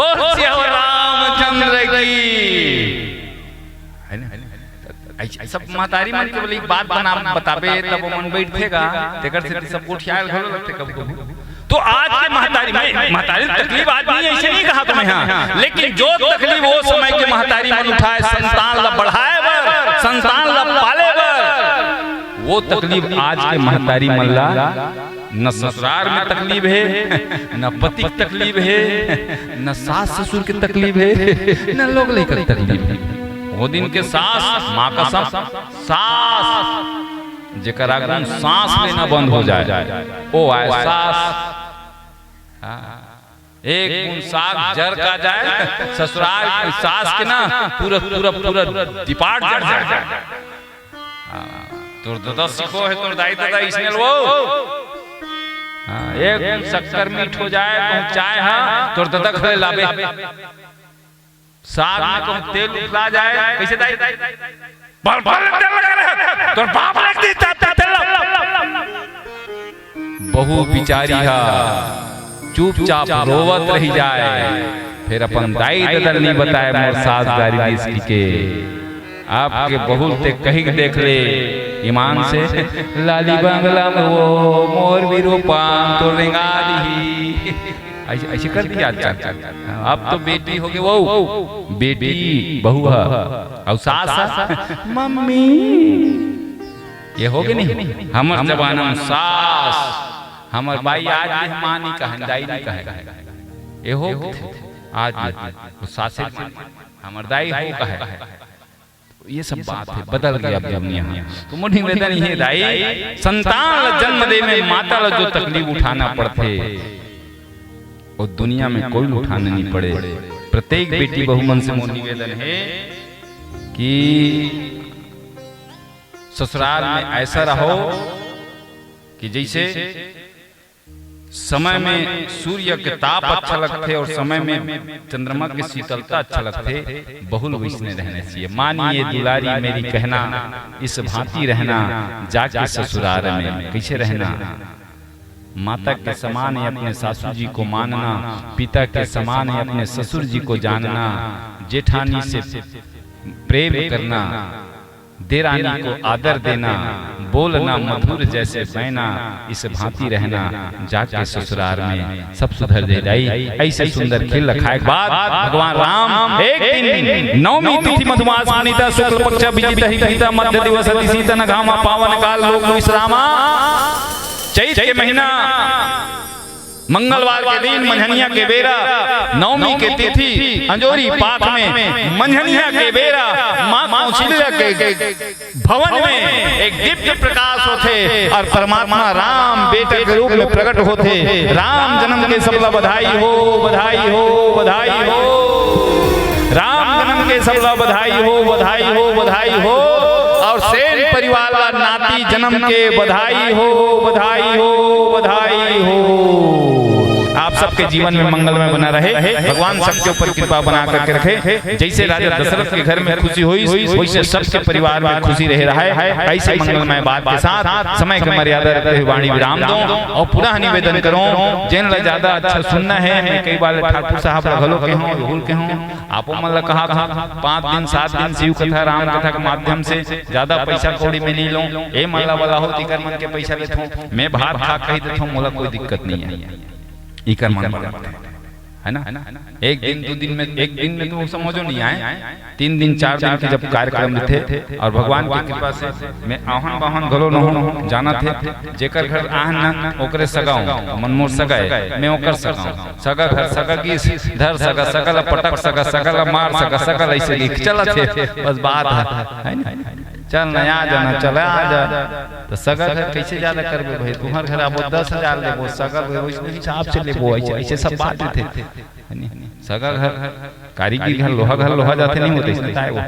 बोल से हो रामचंद्र की है ना ऐसा सब महतारी मन के बोले एक बात बताबे तब वो मन बैठेगा तेकर से सब उठियाल घलो लगते कब तो आज के महतारी तकलीफ आज नहीं ऐसे नहीं कहा तुम्हें हां लेकिन जो तकलीफ वो समय के महतारी मन उठाए संतान ला बढ़ाए बर संतान ला पाले बर वो तकलीफ आज के महतारी मन ला न ससुराल में तकलीफ है न पति की तकलीफ है न सास ससुर की तकलीफ है न लोग लेकर तकलीफ है वो दिन के सास माँ का सास जेकर आगन सांस लेना बंद हो जाए ओ आए सास एक गुण साग जर का जाए ससुराल की सास के ना पूरा दिपाट जड़ जाए तोर दादा सीखो है तोर दाई दादा इसने वो एक शक्कर मीठ हो जाए तो चाय हां तोर दादा खड़े लाबे साग में को तेल उतला जाए कैसे दाई बल तेल लगा रहे तोर बाप रख दी तेल बहु बिचारी हा चुपचाप रोवत रही जाए फिर अपन दाई दादा नहीं बताए मोर सास गारी इसकी के आपके बहुत ते कहीं देख ले ईमान से लाली बंगला में वो मोर भी रूपान तो रेंगा दी ऐसे ऐसे कर दिया अब तो बेटी हो गई वो बेटी बहू है और सास मम्मी ये हो गए नहीं हमर जमाना में सास हमर भाई आज भी मां नहीं कहे दाई नहीं कहे ये हो आज भी सास हमर दाई हो कहे ये सब बात है बदल गया अब दुनिया तो मोटी निवेदन ये दाई संतान जन्म दे में माता ला जो तकलीफ उठाना पड़ते और दुनिया में कोई उठाने नहीं पड़े प्रत्येक बेटी बहुमन से मोर निवेदन है कि ससुराल में ऐसा रहो कि जैसे समय में सूर्य के ताप अच्छा लगते और समय में चंद्रमा की शीतलता अच्छा लगते बहुल वैसने रहने चाहिए मानिए दुलारी मेरी कहना इस भांति रहना जाके ससुराल में कैसे रहना माता के समान है अपने सासू जी को मानना पिता के समान है अपने ससुर जी को जानना जेठानी से प्रेम करना देरानी को आदर देना बोलना मधुर जैसे बहना इस भांति रहना जाके ससुराल में सब सुधर जाए ऐसे सुंदर खिल रखा बाद भगवान राम एक दिन नवमी तिथि मधुमास पुनीता शुक्ल पक्ष विजित हिता मध्य दिवस सीता न घामा पावन काल लोक विश्रामा चैत के महीना मंगलवार के दिन मंझनिया के बेरा नवमी के तिथि अंजोरी पाठ में मंझनिया के बेरा मां कौशल्या के भवन में एक दिव्य प्रकाश होते और परमात्मा राम बेटे के रूप में प्रकट होते राम जन्म के सबला बधाई हो बधाई हो बधाई हो राम जन्म के सबला बधाई हो बधाई हो बधाई हो और सेन परिवार का नाती जन्म के बधाई हो बधाई हो बधाई हो आप सबके जीवन में मंगलमय बना रहे भगवान सबके ऊपर कृपा बना करके रखे जैसे राजा दशरथ के घर में खुशी हुई वैसे सबके परिवार में खुशी रह रहा है ऐसे मंगलमय बात के साथ समय की मर्यादा रखते हुए वाणी विराम दो और पुनः निवेदन करो जिन ला ज्यादा अच्छा सुनना है मैं कई बार ठाकुर साहब घलो के हों भूल के हों आपो मन कहा 5 दिन 7 दिन शिव कथा राम कथा के माध्यम से ज्यादा पैसा कौड़ी में नहीं लो ए माला वाला हो तिकर मन के पैसा लेथो मैं भात खा कही देथो मोला कोई दिक्कत नहीं है इकर मन है ना एक दिन 2 दिन में एक दिन में तो समझो नहीं आए 3 दिन 4 दिन के जब कार्यक्रम थे और भगवान की कृपा से मैं आहन बाहन गलो न जाना थे जेकर घर आहन ना ओकरे सगाऊं मनमोर सगाए मैं ओकर सगाऊं सगा घर सगा की धर सगा सकल पटक सगा सकल मार सगा सकल ऐसे लिख चला थे बस बात है ना चल नया जाना चला आ जा तो सगा घर कैसे ज्यादा करबे भाई तुम्हार घर आबो 10,000 लेबो सगा वैसे हिसाब से लेबो ऐसे सब बात थे सगा घर कारीगर घर लोहा जाते नहीं होते इसमें ताए वो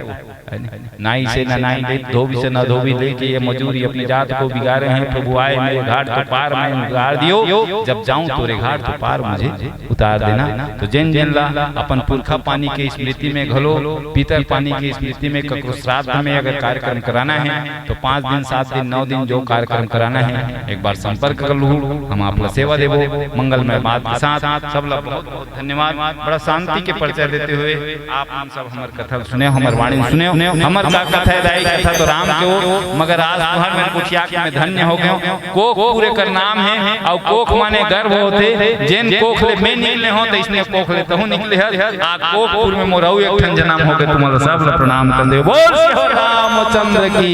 नाई से ना नाई दे धोबी से ना धोबी दे के ये मजूरी अपनी जात को बिगाड़े हैं प्रभु आए मेरे घाट तो पार मैं उतार दियो जब जाऊं तोरे घाट तो पार मुझे उतार देना तो जिन जिन ला अपन पुरखा पानी के स्मृति में घलो पीतल पानी की स्मृति में ककरो श्राद्ध में अगर कार्यक्रम कराना है तो 5 दिन 7 दिन 9 दिन जो कार्यक्रम कराना है एक बार संपर्क कर लूं हम आप ला सेवा देबो मंगलमय बात के साथ सब ला बहुत बहुत धन्यवाद बड़ा शांति के परिचय देते हुए आप हम सब हमार कथा सुने हमार वाणी सुने हमर का कथा है दाई कथा तो राम के हो मगर आज तुहर में कुछिया के में धन्य हो गयो कोख पूरे कर नाम है और कोख माने गर्भ होते जेन कोख ले में निकले हो तो इसने कोख ले तहु निकले है आ कोखपुर में मोराऊ एक ठन जन्म हो गए तुम्हारा सब ला प्रणाम कर दे बोल श्री रामचंद्र की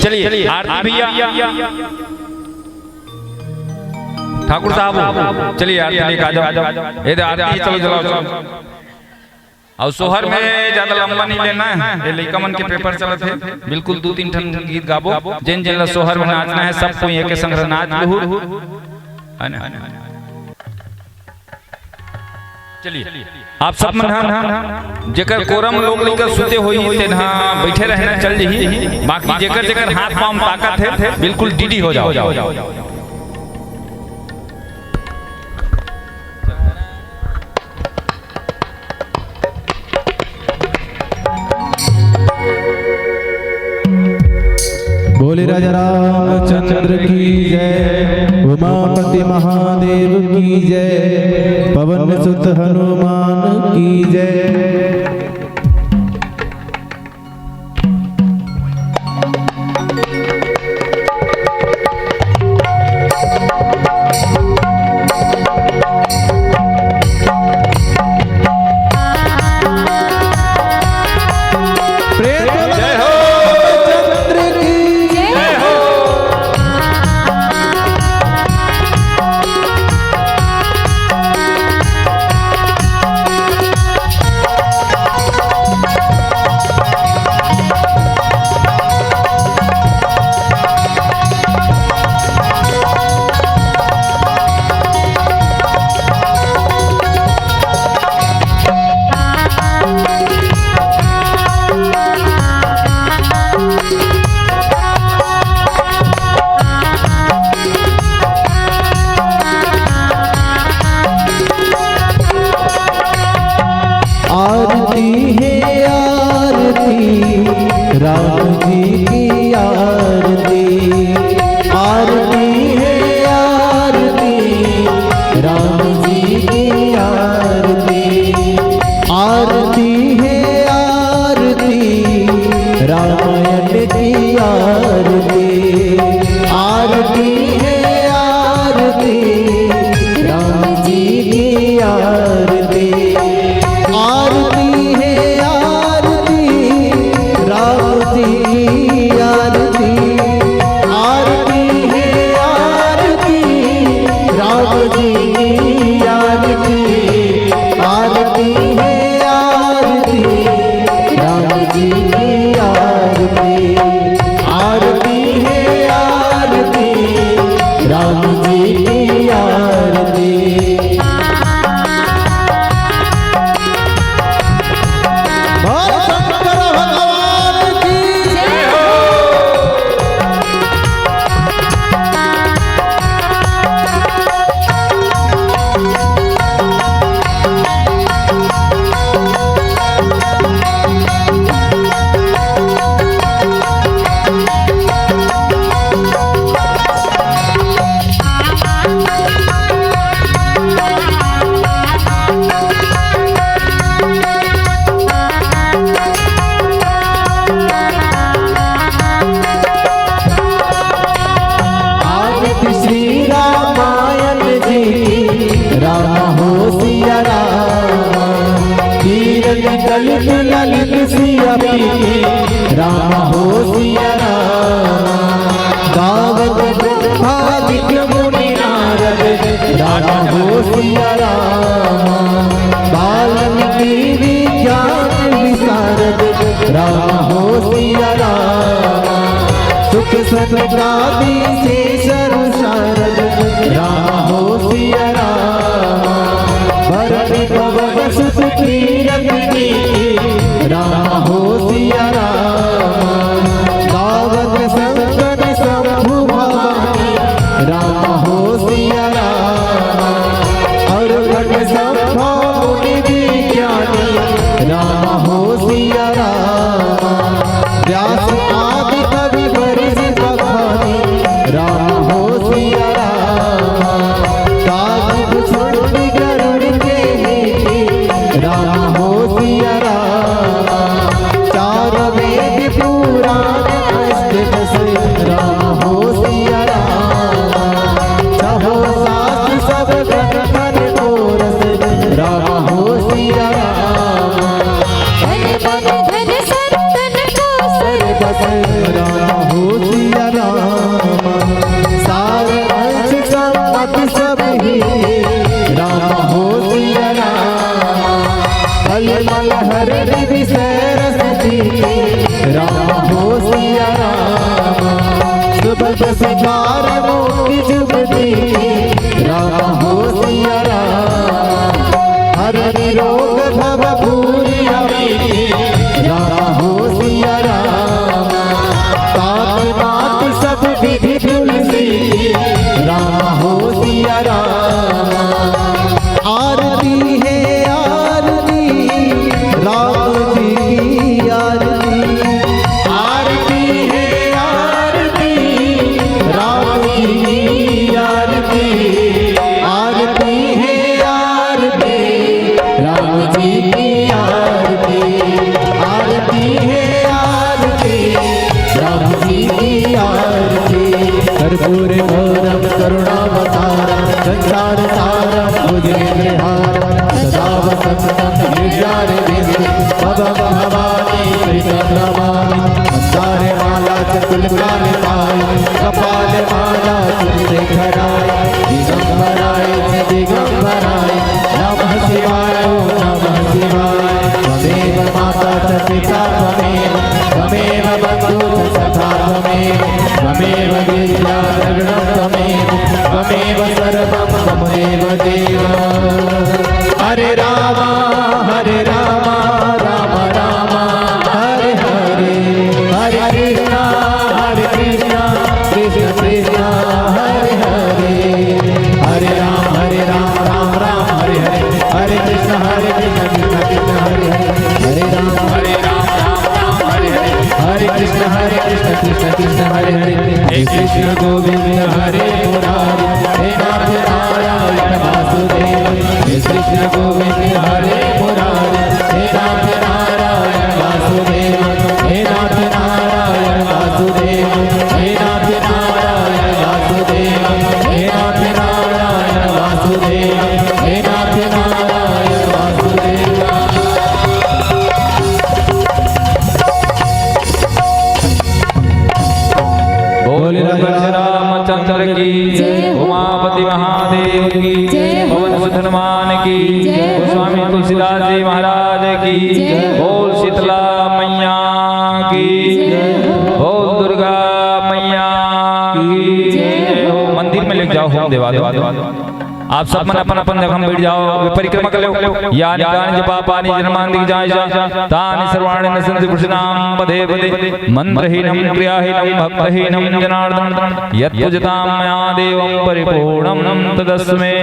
चलिए आरती भैया ठाकुर साहब चलिए आरती लेके आ जाओ ये आरती चलो चलो और सोहर में ज्यादा लंबा नहीं लेना है ये लइका मन के पेपर चलत है बिल्कुल 2-3 ठन गीत गाबो जिन जिन सोहर में नाचना है सब कोई एक संग नाच लहू है ना चलिए आप सब मन जेकर कोरम लोग लेकर सुते होई तेना बैठे रहना चल जही बाकी जेकर जेकर हाथ पांव ताकत है बिल्कुल डीडी हो जाओ बोले राजा रामचंद्र की जय उमापति महादेव की जय पवन सुत हनुमान की जय आरती है आरती राम जी की आरती, आरती है आरती राम जी की आरती, आरती है आरती रामायण की आरती, आरती है आरती राम जी की आरती, आरती है आरती राम जी की आरती, आरती है आरती राम जी की आरती, आरती है आरती राम जी की आरती, आरती है आरती राम जी की आरती। बोल शंकर भगवान की जय हो। आरती श्री रामायण जी की राम हो सिया राम, कीरत ललित ललित सिया पी राम हो सिया राम, गावत ब्रह्मा विष्णु मुनि नारद राम हो सिया राम, वाल्मीकि विज्ञान विशारद राम हो सिया राम, सुख सतगादी से शारद राम हो सिया राम, भरत पवन सुत कीरति राम हो सिया राम, गावत संकट शंभु भवानी राम हो सिया राम, और घट संभा मुनि विज्ञानी राम हो सिया राम, व्यास आदि कवि परिचित बखानी राम हो सिया राम, काग भूषण गरुड़ के नीति राम हो सिया राम, चार वेद पुराण अष्टदश राम हो सिया राम, छहो शास्त्र सब ग्रंथन कोरस राम हो सिया राम, धन सत्तन को बस राम हो सिया राम, सारे अंश संपत्ति सब ही राम हो सिया राम, फल फल हर विषय रसती राम हो सिया राम, सुबह सितार मोती जुबती राम हो सिया राम, हर निरोग भव भूरि अभी राम हो सिया राम, तात मात सब विधि तुलसी राम हो सिया राम, आरती है आरती राम जी की आरती, आरती है आरती राम जी की आरती, आरती है आरती राम जी की आरती, आरती है आरती राम जी की आरती, कर्पूर गौरम करुणावतारम संसार सारम भुजगेन्द्रहारम सदा वसंतम हृदयारविंदे भव भवानी नमामि, मंदार माला चतुर्भुजाय कपाल माला चंद्रशेखराय दिगंबराय दिगंबराय नमः शिवाय ओम नमः शिवाय, त्वमेव माता च पिता त्वमेव, त्वमेव बन्धु च सखा त्वमेव, त्वमेव विद्या द्रविणं त्वमेव, त्वमेव सर्वं त्वमेव देव। हरे राम राम राम हरे हरे, हरे कृष्णा कृष्ण कृष्ण हरे हरे, हरे राम राम राम हरे हरे, हरे कृष्ण कृष्ण कृष्ण हरे हरे, कृष्ण गोविंद हरे मुरारी, हे नाथ नारायण वासुदेव। हे कृष्ण गोविंद हरे मुरारी, हे नाथ नारायण वासुदेव। हे नाथ नारायण वासुदेव, हे नाथ नारायण वासुदेव। हे नाथ नारायण वासुदेव, हे नाथ नारायण वासुदेव। बोले रामचंद्र की जय। उमापति महादेव की जय। पवन सुत हनुमान की जय। स्वामी तुलसीदास जी महाराज की जय। बोल शीतला मैया की जय। बोल दुर्गा मैया की जय। मंदिर में लेके जाओ होम देवा दो। आप सब मन अपन अपन जगह बैठ जाओ, परिक्रमा कर लो। यानि कानि जपापानि जन्मांति जाय तानि सर्वाणि न सन्ति पुरुषाणां पदे पदे मंत्रहीनं क्रियाहीनं भक्तहीनं जनार्दन यत् पूजतां मया देवं परिपूर्णं तदस्मै।